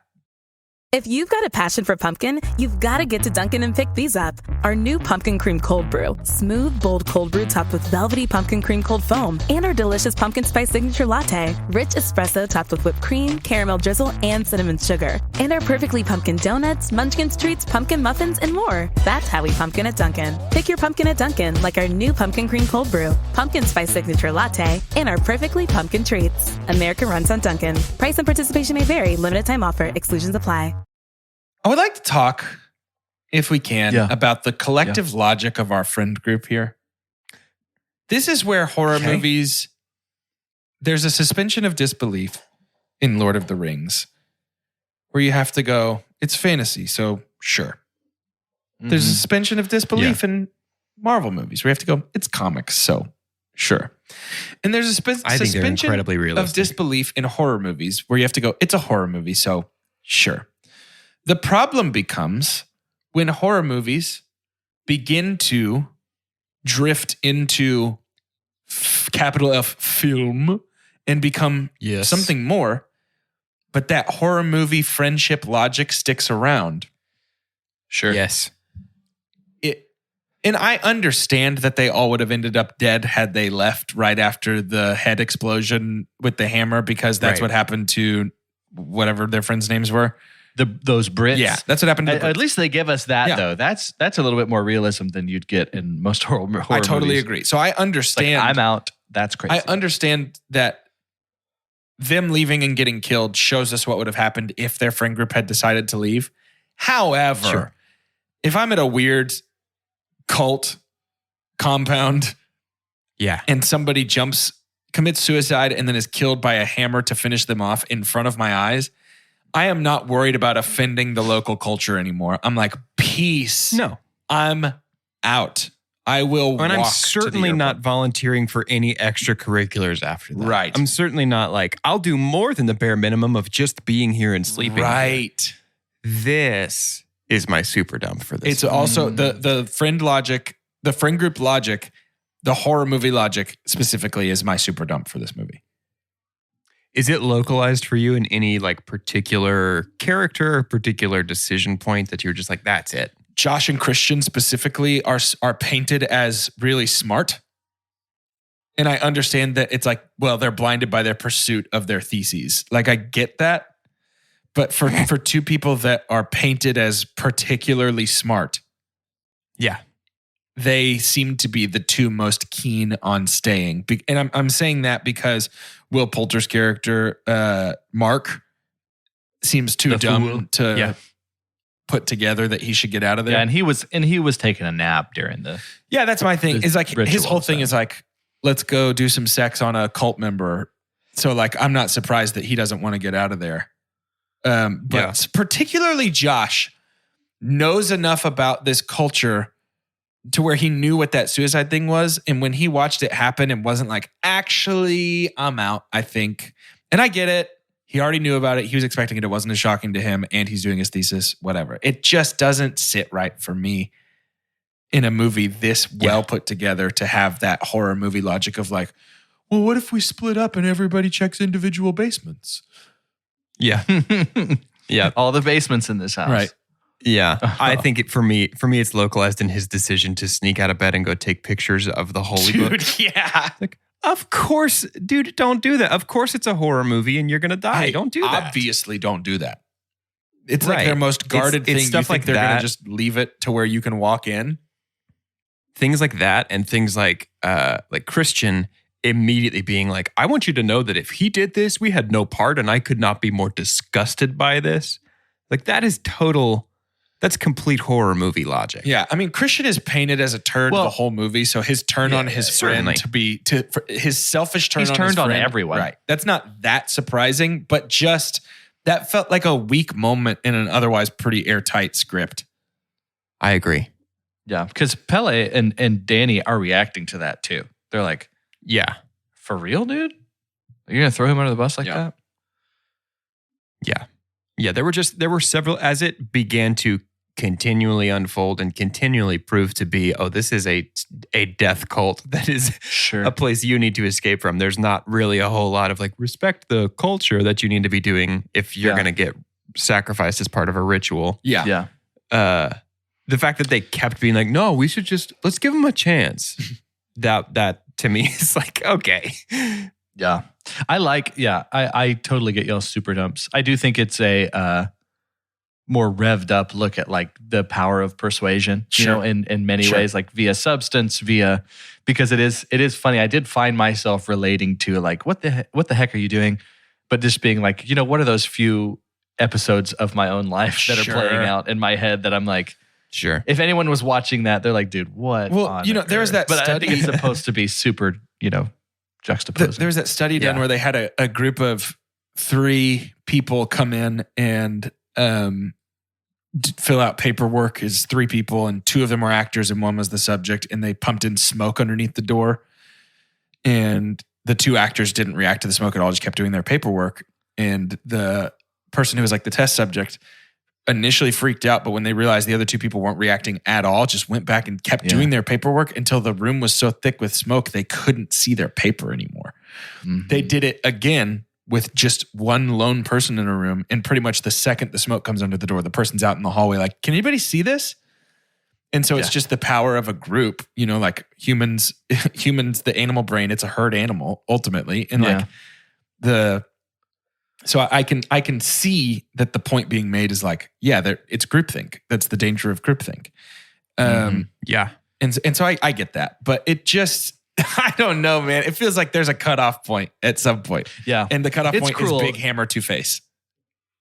E: If you've got a passion for pumpkin, you've got to get to Dunkin' and pick these up. Our new pumpkin cream cold brew. Smooth, bold cold brew topped with velvety pumpkin cream cold foam. And our delicious pumpkin spice signature latte. Rich espresso topped with whipped cream, caramel drizzle, and cinnamon sugar. And our perfectly pumpkin donuts, munchkins treats, pumpkin muffins, and more. That's how we pumpkin at Dunkin'. Pick your pumpkin at Dunkin', like our new pumpkin cream cold brew, pumpkin spice signature latte, and our perfectly pumpkin treats. America runs on Dunkin'. Price and participation may vary. Limited time offer. Exclusions apply.
B: I would like to talk, if we can, about the collective logic of our friend group here. This is where horror movies, there's a suspension of disbelief in Lord of the Rings, where you have to go, it's fantasy, so sure. Mm-hmm. There's a suspension of disbelief in Marvel movies, where you have to go, it's comics, so sure. And there's a suspension of disbelief in horror movies, where you have to go, it's a horror movie, so sure. The problem becomes when horror movies begin to drift into capital F film and become something more, but that horror movie friendship logic sticks around.
C: Sure. Yes.
B: And I understand that they all would have ended up dead had they left right after the head explosion with the hammer, because that's what happened to whatever their friends' names were.
D: Those Brits.
B: Yeah, that's what happened to
D: At least they give us that, though. That's a little bit more realism than you'd get in most horror movies.
B: I totally agree. So I understand.
D: Like, I'm out. That's crazy.
B: I understand that them leaving and getting killed shows us what would have happened if their friend group had decided to leave. However, if I'm at a weird cult compound and somebody commits suicide and then is killed by a hammer to finish them off in front of my eyes, I am not worried about offending the local culture anymore. I'm like, peace.
C: No.
B: I'm out. I will walk.
C: And I'm certainly not volunteering for any extracurriculars after that.
B: Right.
C: I'm certainly not like, I'll do more than the bare minimum of just being here and sleeping.
B: Right.
C: This is my super dump for this.
B: It's also the friend logic, the friend group logic, the horror movie logic specifically is my super dump for this movie.
C: Is it localized for you in any like particular character or particular decision point that you're just like, that's it?
B: Josh and Christian specifically are painted as really smart. And I understand that it's like, well, they're blinded by their pursuit of their theses. Like, I get that. But for two people that are painted as particularly smart,
C: Yeah.
B: they seem to be the two most keen on staying. And I'm saying that because Will Poulter's character, Mark, seems too dumb to put together that he should get out of there.
D: Yeah, and he was taking a nap during the.
B: Yeah, that's my thing. Is like his whole thing is like, let's go do some sex on a cult member. So like, I'm not surprised that he doesn't want to get out of there. But particularly Josh knows enough about this culture to where he knew what that suicide thing was. And when he watched it happen and wasn't like, actually, I'm out, I think. And I get it. He already knew about it. He was expecting it. It wasn't as shocking to him. And he's doing his thesis, whatever. It just doesn't sit right for me in a movie this well put together to have that horror movie logic of like, well, what if we split up and everybody checks individual basements?
C: Yeah. Yeah.
D: All the basements in this house.
B: Right.
C: Yeah. I think for me, it's localized in his decision to sneak out of bed and go take pictures of the holy book.
B: Dude, yeah.
C: Like, of course, dude, don't do that. Of course it's a horror movie and you're going to die.
B: Hey,
C: don't do that.
B: Obviously don't do that. It's like their most guarded thing.
C: Stuff
B: you think
C: like
B: they're going
C: that.
B: to just leave it to where you can walk in?
C: Things like that and things like Christian immediately being like, I want you to know that if he did this, we had no part and I could not be more disgusted by this. Like that's complete horror movie logic.
B: Yeah. I mean, Christian is painted as a turd the whole movie. So his turn on his friend his selfish turn on his friend.
D: He's turned on everyone.
B: Right. That's not that surprising, but just that felt like a weak moment in an otherwise pretty airtight script.
C: I agree.
D: Yeah. Because Pele and Danny are reacting to that too. They're like,
C: yeah.
D: For real, dude? Are you going to throw him under the bus like that?
C: Yeah. Yeah. There were several, as it began to continually unfold and continually prove to be, this is a death cult that is a place you need to escape from. There's not really a whole lot of like respect the culture that you need to be doing if you're going to get sacrificed as part of a ritual.
B: Yeah.
C: Yeah. The fact that they kept being like, no, we should let's give them a chance. that to me is like, okay.
D: Yeah. I totally get y'all's super dumps. I do think it's a more revved up look at like the power of persuasion, you know, in many ways, like via substance, because it is funny. I did find myself relating to like, what the heck are you doing? But just being like, you know, what are those few episodes of my own life that are playing out in my head that I'm like,
C: sure.
D: If anyone was watching that, they're like, dude, what?
B: Well, you know, there was that
D: but
B: study.
D: I think it's supposed to be super, you know, juxtaposing.
B: There was that study done where they had a group of 3 people come in and fill out paperwork as 3 people, and 2 of them were actors and 1 was the subject, and they pumped in smoke underneath the door. And the 2 actors didn't react to the smoke at all, just kept doing their paperwork. And the person who was like the test subject initially freaked out, but when they realized the other 2 people weren't reacting at all, just went back and kept doing their paperwork until the room was so thick with smoke they couldn't see their paper anymore. Mm-hmm. They did it again with just 1 lone person in a room, and pretty much the second the smoke comes under the door, the person's out in the hallway like, can anybody see this? And so it's just the power of a group, you know, like humans, the animal brain, it's a herd animal ultimately. And like so I can see that the point being made is like, it's groupthink. That's the danger of groupthink.
C: Yeah.
B: And so I get that, but it just, I don't know, man. It feels like there's a cutoff point at some point.
D: Yeah.
B: And the cutoff point
D: cruel.
B: is Big Hammer to face.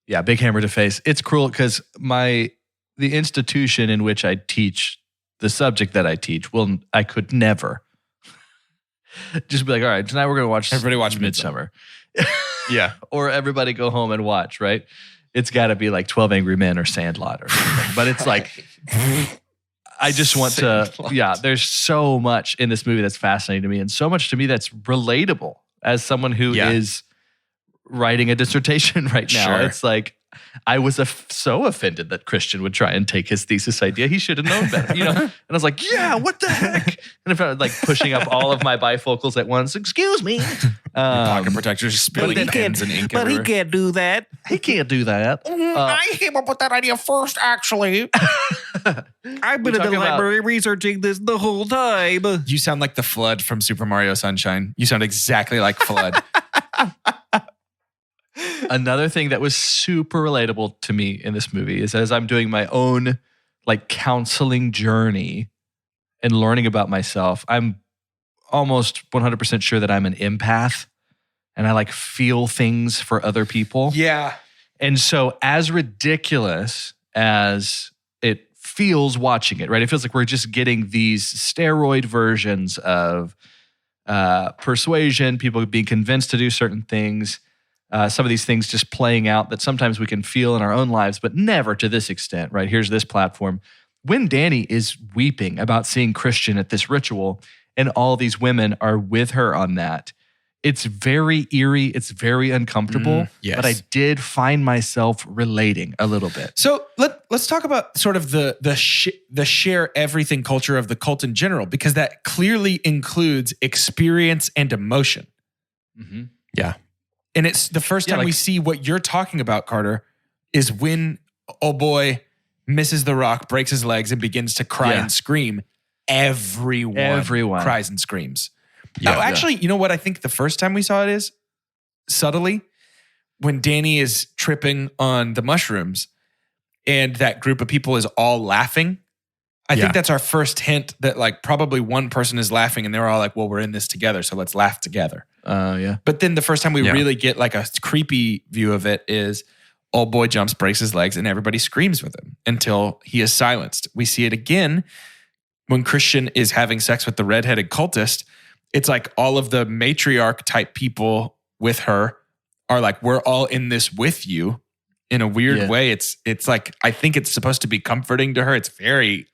D: Yeah, Big Hammer to face. It's cruel because the institution in which I teach the subject that I teach, I could never just be like, all right, tonight we're going to
B: Everybody watch
D: Midsommar.
C: Yeah.
D: Or everybody go home and watch, right? It's got to be like 12 Angry Men or Sandlot or something. But it's like, I just want there's so much in this movie that's fascinating to me, and so much to me that's relatable as someone who is writing a dissertation right now. It's like, I was so offended that Christian would try and take his thesis idea. He should have known better, And I was like, yeah, what the heck? And I felt like pushing up all of my bifocals at once. Excuse me.
B: Pocket protectors spilling pens and ink everywhere.
F: He can't do that.
D: He can't do that.
F: I came up with that idea first, actually. I've been in the library researching this the whole time.
B: You sound like the Flood from Super Mario Sunshine. You sound exactly like Flood.
D: Another thing that was super relatable to me in this movie is as I'm doing my own like counseling journey and learning about myself, I'm almost 100% sure that I'm an empath and I like feel things for other people.
B: Yeah.
D: And so as ridiculous as it feels watching it, right? It feels like we're just getting these steroid versions of persuasion, people being convinced to do certain things. Some of these things just playing out that sometimes we can feel in our own lives, but never to this extent, right? Here's this platform. When Danny is weeping about seeing Christian at this ritual and all these women are with her on that, it's very eerie. It's very uncomfortable,
B: yes.
D: But I did find myself relating a little bit.
B: So let's talk about sort of the share everything culture of the cult in general, because that clearly includes experience and emotion.
D: Mm-hmm.
C: Yeah.
B: And it's the first time we see what you're talking about, Carter, is when oh boy misses the rock, breaks his legs, and begins to cry and scream. Everyone cries and screams.
C: Yeah,
B: now, actually, you know what I think the first time we saw it is? Subtly, when Danny is tripping on the mushrooms and that group of people is all laughing. I think that's our first hint that like probably one person is laughing and they're all like, well, we're in this together, so let's laugh together.
D: Yeah.
B: But then the first time we really get like a creepy view of it is old boy jumps, breaks his legs, and everybody screams with him until he is silenced. We see it again when Christian is having sex with the redheaded cultist. It's like all of the matriarch type people with her are like, we're all in this with you. In a weird way, it's like, I think it's supposed to be comforting to her. It's very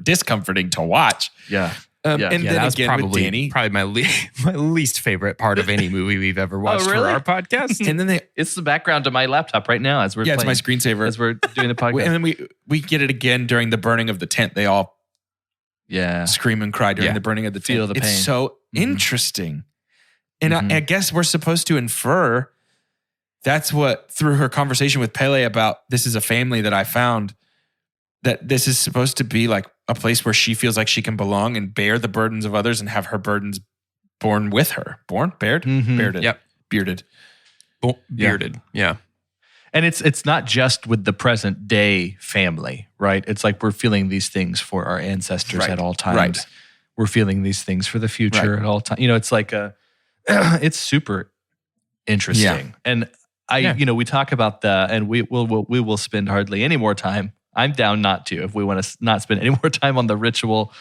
B: discomforting to watch.
D: Yeah.
B: And then
C: that
B: again
C: was
B: with Danny.
C: probably my least favorite part of any movie we've ever watched for our podcast.
B: And then
D: it's the background to my laptop right now as we're playing.
B: it's my screensaver.
D: As we're doing the podcast.
B: And then we get it again during the burning of the tent. They all scream and cry during the burning of the tent.
D: Feel the pain.
B: It's so interesting. And I guess we're supposed to infer that's what, through her conversation with Pele about this is a family that I found, that this is supposed to be like a place where she feels like she can belong and bear the burdens of others and have her burdens borne with her. Bearded?
C: Yep.
B: Bearded.
C: Bearded. Yeah.
D: And it's not just with the present day family, right? It's like we're feeling these things for our ancestors at all times.
B: Right.
D: We're feeling these things for the future at all times. It's like it's super interesting. And we talk about and we will spend hardly any more time. I'm down not to, if we want to not spend any more time on the ritual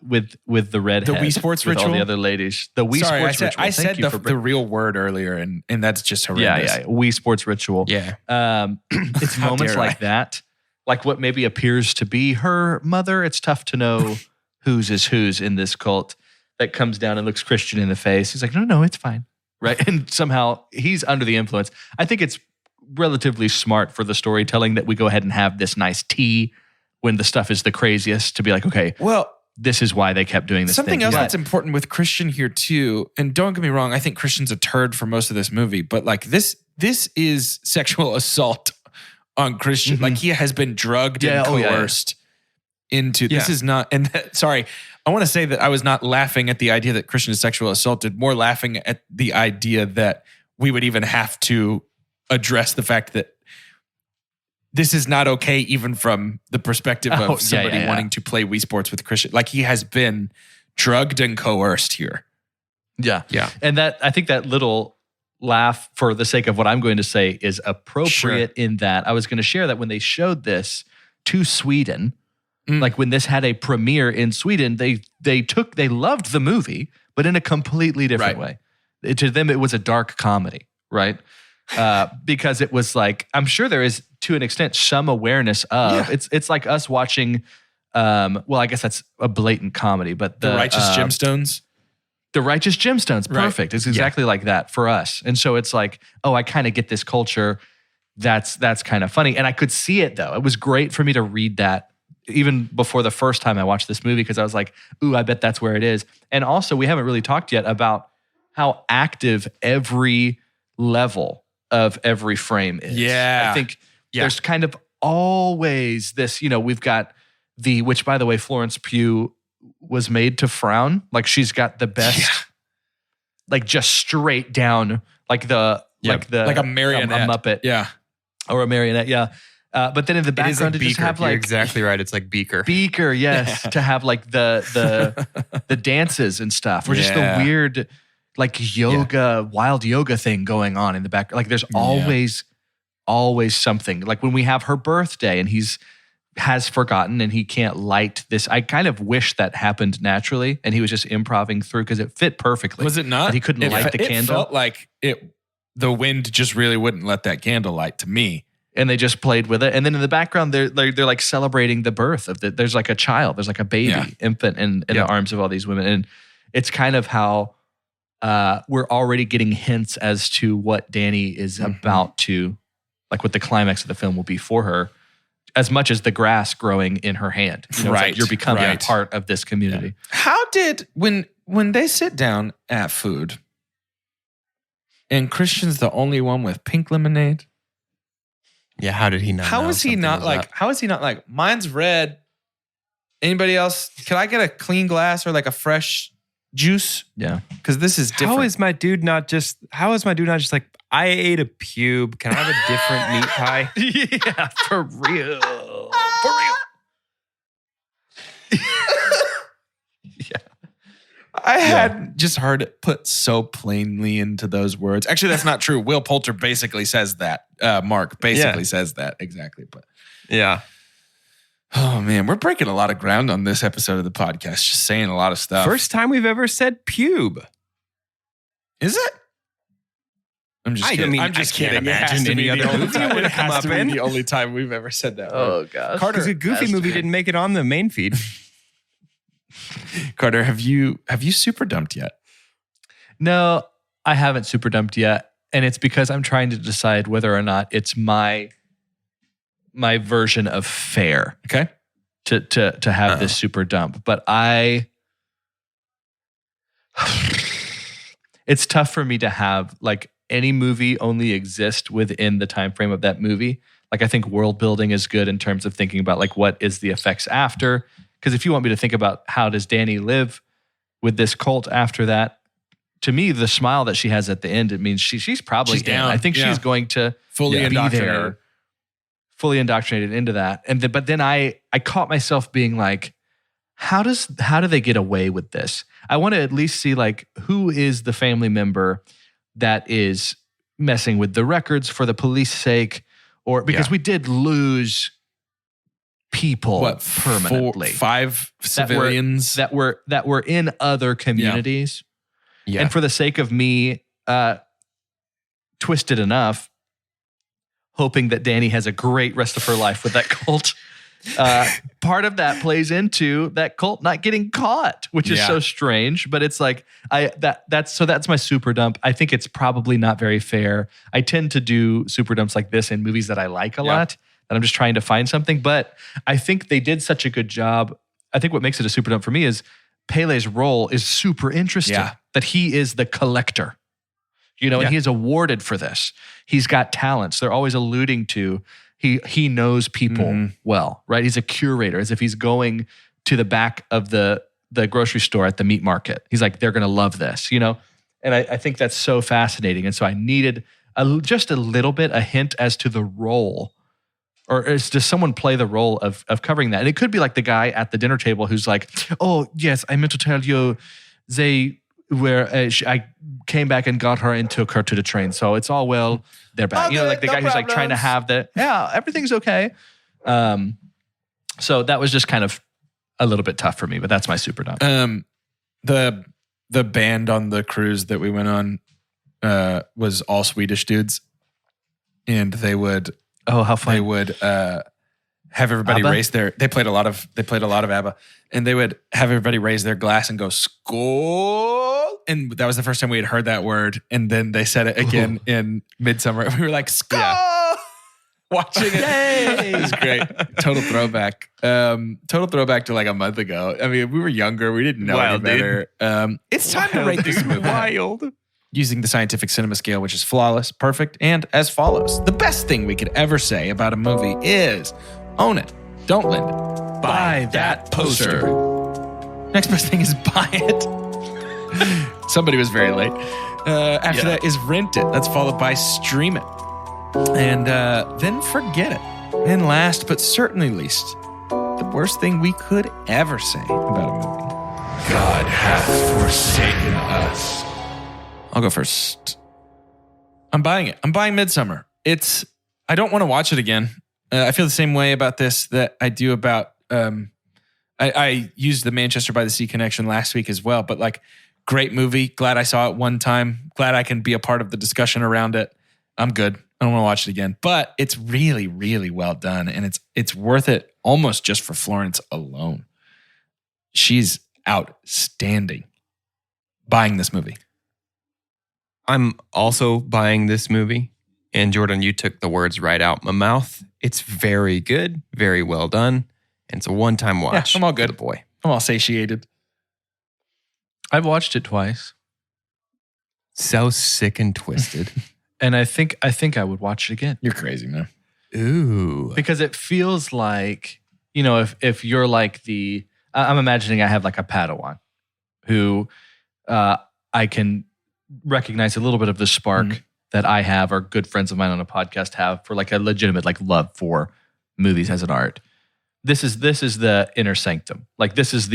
D: with the redhead.
B: The Wii Sports
D: with
B: ritual?
D: all the other ladies. The Wii Sports ritual.
B: I said the real word earlier, and that's just horrendous.
D: Yeah. Wii Sports ritual.
C: Yeah.
D: It's moments like that, like what maybe appears to be her mother. It's tough to know whose is whose in this cult, that comes down and looks Christian in the face. He's like, no, it's fine. Right. And somehow he's under the influence. I think it's relatively smart for the storytelling that we go ahead and have this nice tea when the stuff is the craziest, to be like, okay, well, this is why they kept doing this.
B: Something else that's important with Christian here too, and don't get me wrong, I think Christian's a turd for most of this movie, but like this is sexual assault on Christian. Mm-hmm. Like he has been drugged and coerced into this is not, and sorry, I want to say that I was not laughing at the idea that Christian is sexually assaulted, more laughing at the idea that we would even have to address the fact that this is not okay, even from the perspective of somebody wanting to play Wii Sports with Christian. Like he has been drugged and coerced here.
D: Yeah. Yeah. And that, I think that little laugh, for the sake of what I'm going to say, is appropriate in that I was going to share that when they showed this to Sweden, like when this had a premiere in Sweden, they loved the movie, but in a completely different way. To them, it was a dark comedy, right? Because it was like, I'm sure there is, to an extent, some awareness of it's like us watching. Well, I guess that's a blatant comedy, but
B: the Righteous Gemstones.
D: The Righteous Gemstones, perfect. It's exactly like that for us, and so it's like, oh, I kind of get this culture. that's kind of funny. And I could see it though. It was great for me to read that even before the first time I watched this movie, because I was like, ooh, I bet that's where it is. And also, we haven't really talked yet about how active every level of every frame is.
B: Yeah.
D: I think there's kind of always this, we've got which by the way, Florence Pugh was made to frown. Like she's got the best, like just straight down, like a marionette. A Muppet.
B: Yeah.
D: Or a marionette, yeah. But then in the background, to just have like...
C: You're exactly right. It's like Beaker.
D: Beaker, yes. To have like the dances and stuff. Or just the weird like yoga, wild yoga thing going on in the back. Like there's always something. Like when we have her birthday and has forgotten and he can't light this. I kind of wish that happened naturally and he was just improvising through because it fit perfectly.
B: Was it not?
D: But he couldn't light the candle.
B: It felt like the wind just really wouldn't let that candle light to me.
D: And they just played with it. And then in the background, they're like celebrating the birth of there's like a child. There's like a baby infant in the arms of all these women. And it's kind of how we're already getting hints as to what Danny is about to, like what the climax of the film will be for her, as much as the grass growing in her hand. It's like you're becoming a part of this community.
B: Yeah. How did, when they sit down at food and Christian's the only one with pink lemonade?
C: Yeah, how did he not?
B: How is he not like, mine's red? Anybody else? Can I get a clean glass or like a fresh juice?
D: Yeah.
B: Because this is different.
C: How is my dude not just like, I ate a pube. Can I have a different meat pie?
D: Yeah, for real. For real. Yeah.
B: I had just heard it put so plainly into those words. Actually, that's not true. Will Poulter basically says that. Mark basically says that exactly. But
C: yeah.
B: Oh man, we're breaking a lot of ground on this episode of the podcast. Just saying a lot of stuff.
C: First time we've ever said pube.
B: Is it? I'm just kidding.
C: I can't imagine any other movie would have come up in.
B: The only time we've ever said that.
D: Oh gosh.
C: Carter, because a Goofy movie didn't make it on the main feed.
B: Carter, have you super dumped yet?
D: No, I haven't super dumped yet, and it's because I'm trying to decide whether or not it's my version of fair.
B: Okay,
D: to have this super dump, but it's tough for me to have like any movie only exist within the time frame of that movie. Like I think world building is good in terms of thinking about like what is the effects after. Because if you want me to think about how does Danny live with this cult after that, to me, the smile that she has at the end, it means she's probably down. I think she's going to
B: fully
D: be there, fully indoctrinated into that. But then I caught myself being like, how do they get away with this? I want to at least see like who is the family member that is messing with the records for the police sake, or because we did lose people permanently.
B: 5 civilians
D: that were in other communities.
C: Yeah.
D: And for the sake of me, twisted enough, hoping that Danny has a great rest of her life with that cult. Part of that plays into that cult not getting caught, which is so strange. But it's like that's my super dump. I think it's probably not very fair. I tend to do super dumps like this in movies that I like a lot. And I'm just trying to find something. But I think they did such a good job. I think what makes it a super dump for me is Pele's role is super interesting.
B: Yeah.
D: That he is the collector. And he is awarded for this. He's got talents. They're always alluding to he knows people well, right? He's a curator, as if he's going to the back of the grocery store at the meat market. He's like, they're going to love this, And I think that's so fascinating. And so I needed just a little bit, a hint as to the role. Or does someone play the role of covering that? And it could be like the guy at the dinner table who's like, oh, yes, I meant to tell you I came back and got her and took her to the train. So it's all well, they're back. Like the guy who's like trying to have everything's okay. So that was just kind of a little bit tough for me, but that's my super dump.
B: The band on the cruise that we went on was all Swedish dudes. And they would...
D: Oh, how fun!
B: They would have everybody raise their. They played a lot of ABBA, and they would have everybody raise their glass and go "Skål!" And that was the first time we had heard that word. And then they said it again in Midsommar. We were like "Skål!" watching it.
D: Yay!
B: It was great. Total throwback. Total throwback to like a month ago. I mean, we were younger. We didn't know any better. It's time to rate this movie.
C: Wild.
B: Using the scientific cinema scale, which is flawless, perfect, and as follows. The best thing we could ever say about a movie is own it. Don't lend it. Buy that poster. Next best thing is buy it. Somebody was very late. After that is rent it. That's followed by stream it. And then forget it. And last but certainly least, the worst thing we could ever say about a movie.
A: God hath forsaken us.
B: I'll go first. I'm buying it. I'm buying Midsommar. I don't want to watch it again. I feel the same way about this that I do about, I used the Manchester by the Sea connection last week as well, but like, great movie. Glad I saw it one time. Glad I can be a part of the discussion around it. I'm good. I don't want to watch it again, but it's really, really well done. And it's worth it almost just for Florence alone. She's outstanding. Buying this movie.
C: I'm also buying this movie. And Jordan, you took the words right out my mouth. It's very good, very well done. And it's a one-time watch.
B: Yeah, I'm all good.
C: For the boy.
B: I'm all satiated.
D: I've watched it twice.
C: So sick and twisted.
D: And I think I would watch it again.
B: You're crazy, man.
C: Ooh.
D: Because it feels like, you know, if you're like I'm imagining I have like a Padawan who I can recognize a little bit of the spark that I have or good friends of mine on a podcast have for like a legitimate like love for movies as an art. This is the inner sanctum. Like this is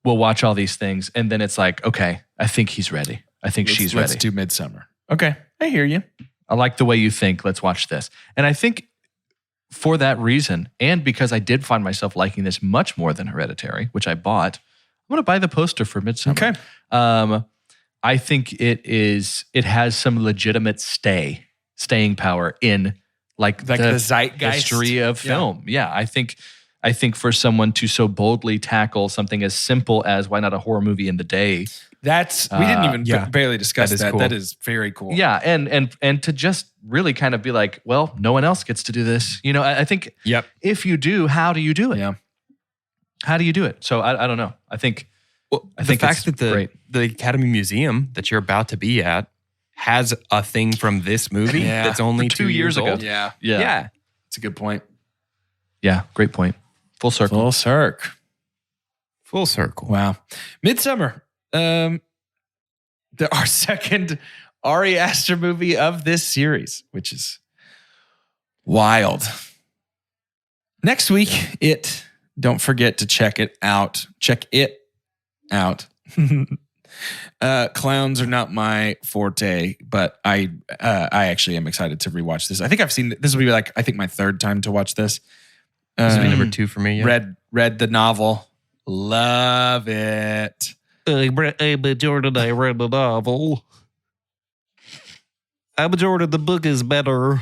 D: we'll watch all these things and then it's like, okay, I think he's ready. I think she's ready.
B: Let's do Midsommar. Okay, I hear you.
D: I like the way you think. Let's watch this. And I think for that reason, and because I did find myself liking this much more than Hereditary, which I bought, I'm going to buy the poster for Midsommar.
B: Okay.
D: I think it has some legitimate staying power in like the
B: zeitgeist
D: history of film. Yeah, I think for someone to so boldly tackle something as simple as why not a horror movie in the day.
B: We didn't even barely discuss that.
C: Cool.
B: That is very cool.
D: Yeah, and to just really kind of be like, well, no one else gets to do this. You know, I think if you do, how do you do it?
B: Yeah.
D: How do you do it? So I don't know. I think
C: the fact that the Academy Museum that you're about to be at has a thing from this movie that's only 2 years
D: ago.
C: old.
B: Yeah. It's a good point.
D: Yeah, great point. Full circle.
C: Full circle.
B: Wow. Midsommar. Our second Ari Aster movie of this series, which is wild. Next week, don't forget to check it out. Check it out. Clowns are not my forte, but I actually am excited to rewatch this. I think I've seen this will be like, I think my third time to watch this.
C: This will be number 2 for me. Yeah.
B: Read the novel. Love it.
F: But Jordan, I read the novel. I'm Jordan, the book is better.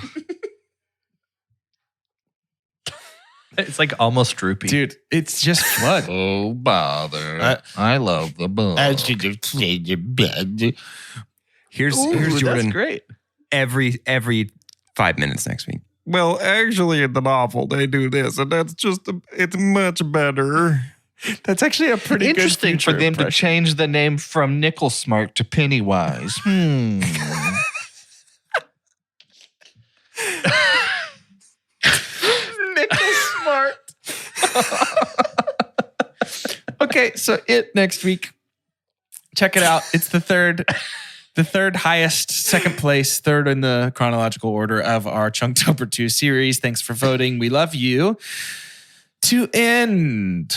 D: It's like almost droopy.
B: Dude, it's just flood.
F: Oh, bother. I love the book.
C: Here's Jordan.
D: That's great.
C: Every 5 minutes next week.
F: Well, actually, in the novel, they do this, and that's it's much better.
B: That's actually a pretty
D: interesting
B: good
D: for them
B: impression.
D: to change the name from Nickel Smart to Pennywise.
B: Nickel Smart. Okay, so next week. Check it out. It's the third highest, second place, third in the chronological order of our Chunktober II series. Thanks for voting. We love you. To end.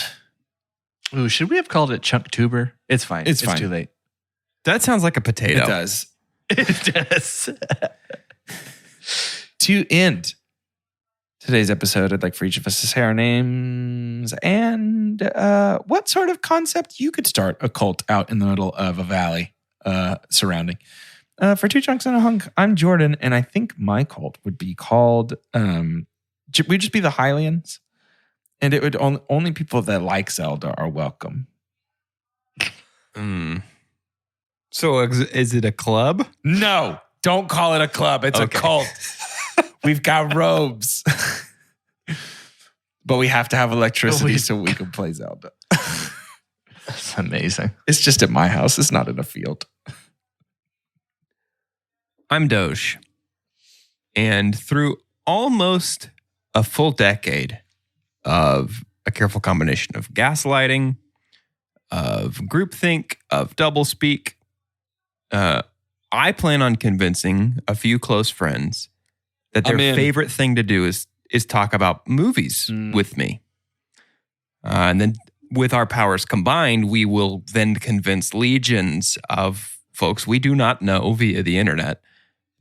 D: Ooh, should we have called it Chunktober? It's fine.
B: It's fine.
D: Too late.
C: That sounds like a potato.
B: It does.
D: It does.
B: To end today's episode, I'd like for each of us to say our names and what sort of concept you could start a cult out in the middle of a valley surrounding. For 2 Chunks and a Hunk, I'm Jordan, and I think my cult would be called, we'd just be the Hylians, and it would only people that like Zelda are welcome.
C: So is it a club?
B: No, don't call it a club. It's a cult. We've got robes. But we have to have electricity so we can play Zelda.
D: That's amazing.
B: It's just at my house. It's not in a field.
C: I'm Doge. And through almost a full decade of a careful combination of gaslighting, of groupthink, of doublespeak, I plan on convincing a few close friends that their favorite thing to do is talk about movies with me. And then with our powers combined, we will then convince legions of folks we do not know via the internet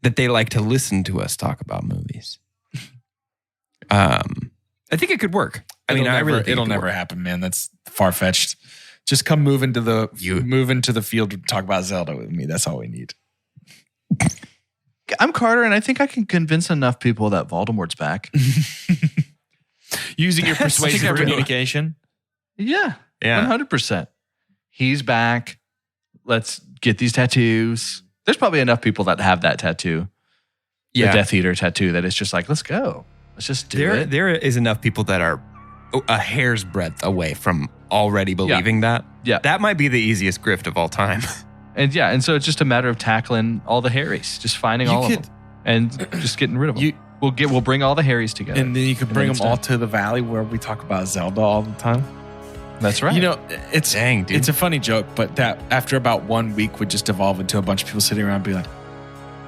C: that they like to listen to us talk about movies. I think it could work.
B: It'll never happen, man. That's far-fetched. Just come move into the field and talk about Zelda with me. That's all we need.
D: I'm Carter, and I think I can convince enough people that Voldemort's back.
B: Using your persuasive communication?
D: Yeah. 100%. He's back. Let's get these tattoos. There's probably enough people that have that tattoo. Yeah. The Death Eater tattoo that it's just like, let's go. Let's just do it.
C: There is enough people that are a hair's breadth away from already believing that.
D: Yeah.
C: That might be the easiest grift of all time.
D: And so it's just a matter of tackling all the Harrys, just finding all of them and just getting rid of them. We'll bring all the Harrys together.
B: And then you could bring them all to the valley where we talk about Zelda all the time.
D: That's right.
B: You know, it's
C: Dang, dude.
B: It's a funny joke, but that after about 1 week would just evolve into a bunch of people sitting around and be like,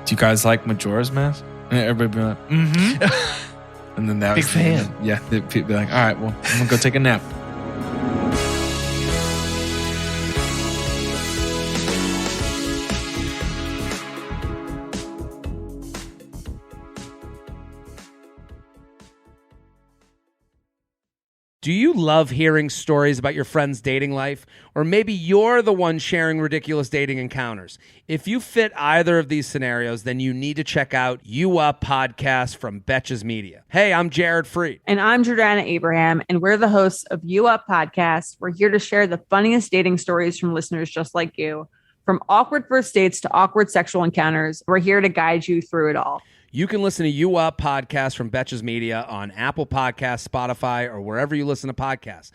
B: do you guys like Majora's Mask? And everybody be like, mm-hmm. And then that
D: Big
B: was
D: fan.
B: Yeah, they'd be like, all right, well, I'm going to go take a nap.
G: Do you love hearing stories about your friends' dating life? Or maybe you're the one sharing ridiculous dating encounters. If you fit either of these scenarios, then you need to check out You Up Podcast from Betches Media. Hey, I'm Jared Freed.
H: And I'm Jordana Abraham, and we're the hosts of You Up Podcast. We're here to share the funniest dating stories from listeners just like you. From awkward first dates to awkward sexual encounters, we're here to guide you through it all.
G: You can listen to You Up Podcast from Betches Media on Apple Podcasts, Spotify, or wherever you listen to podcasts.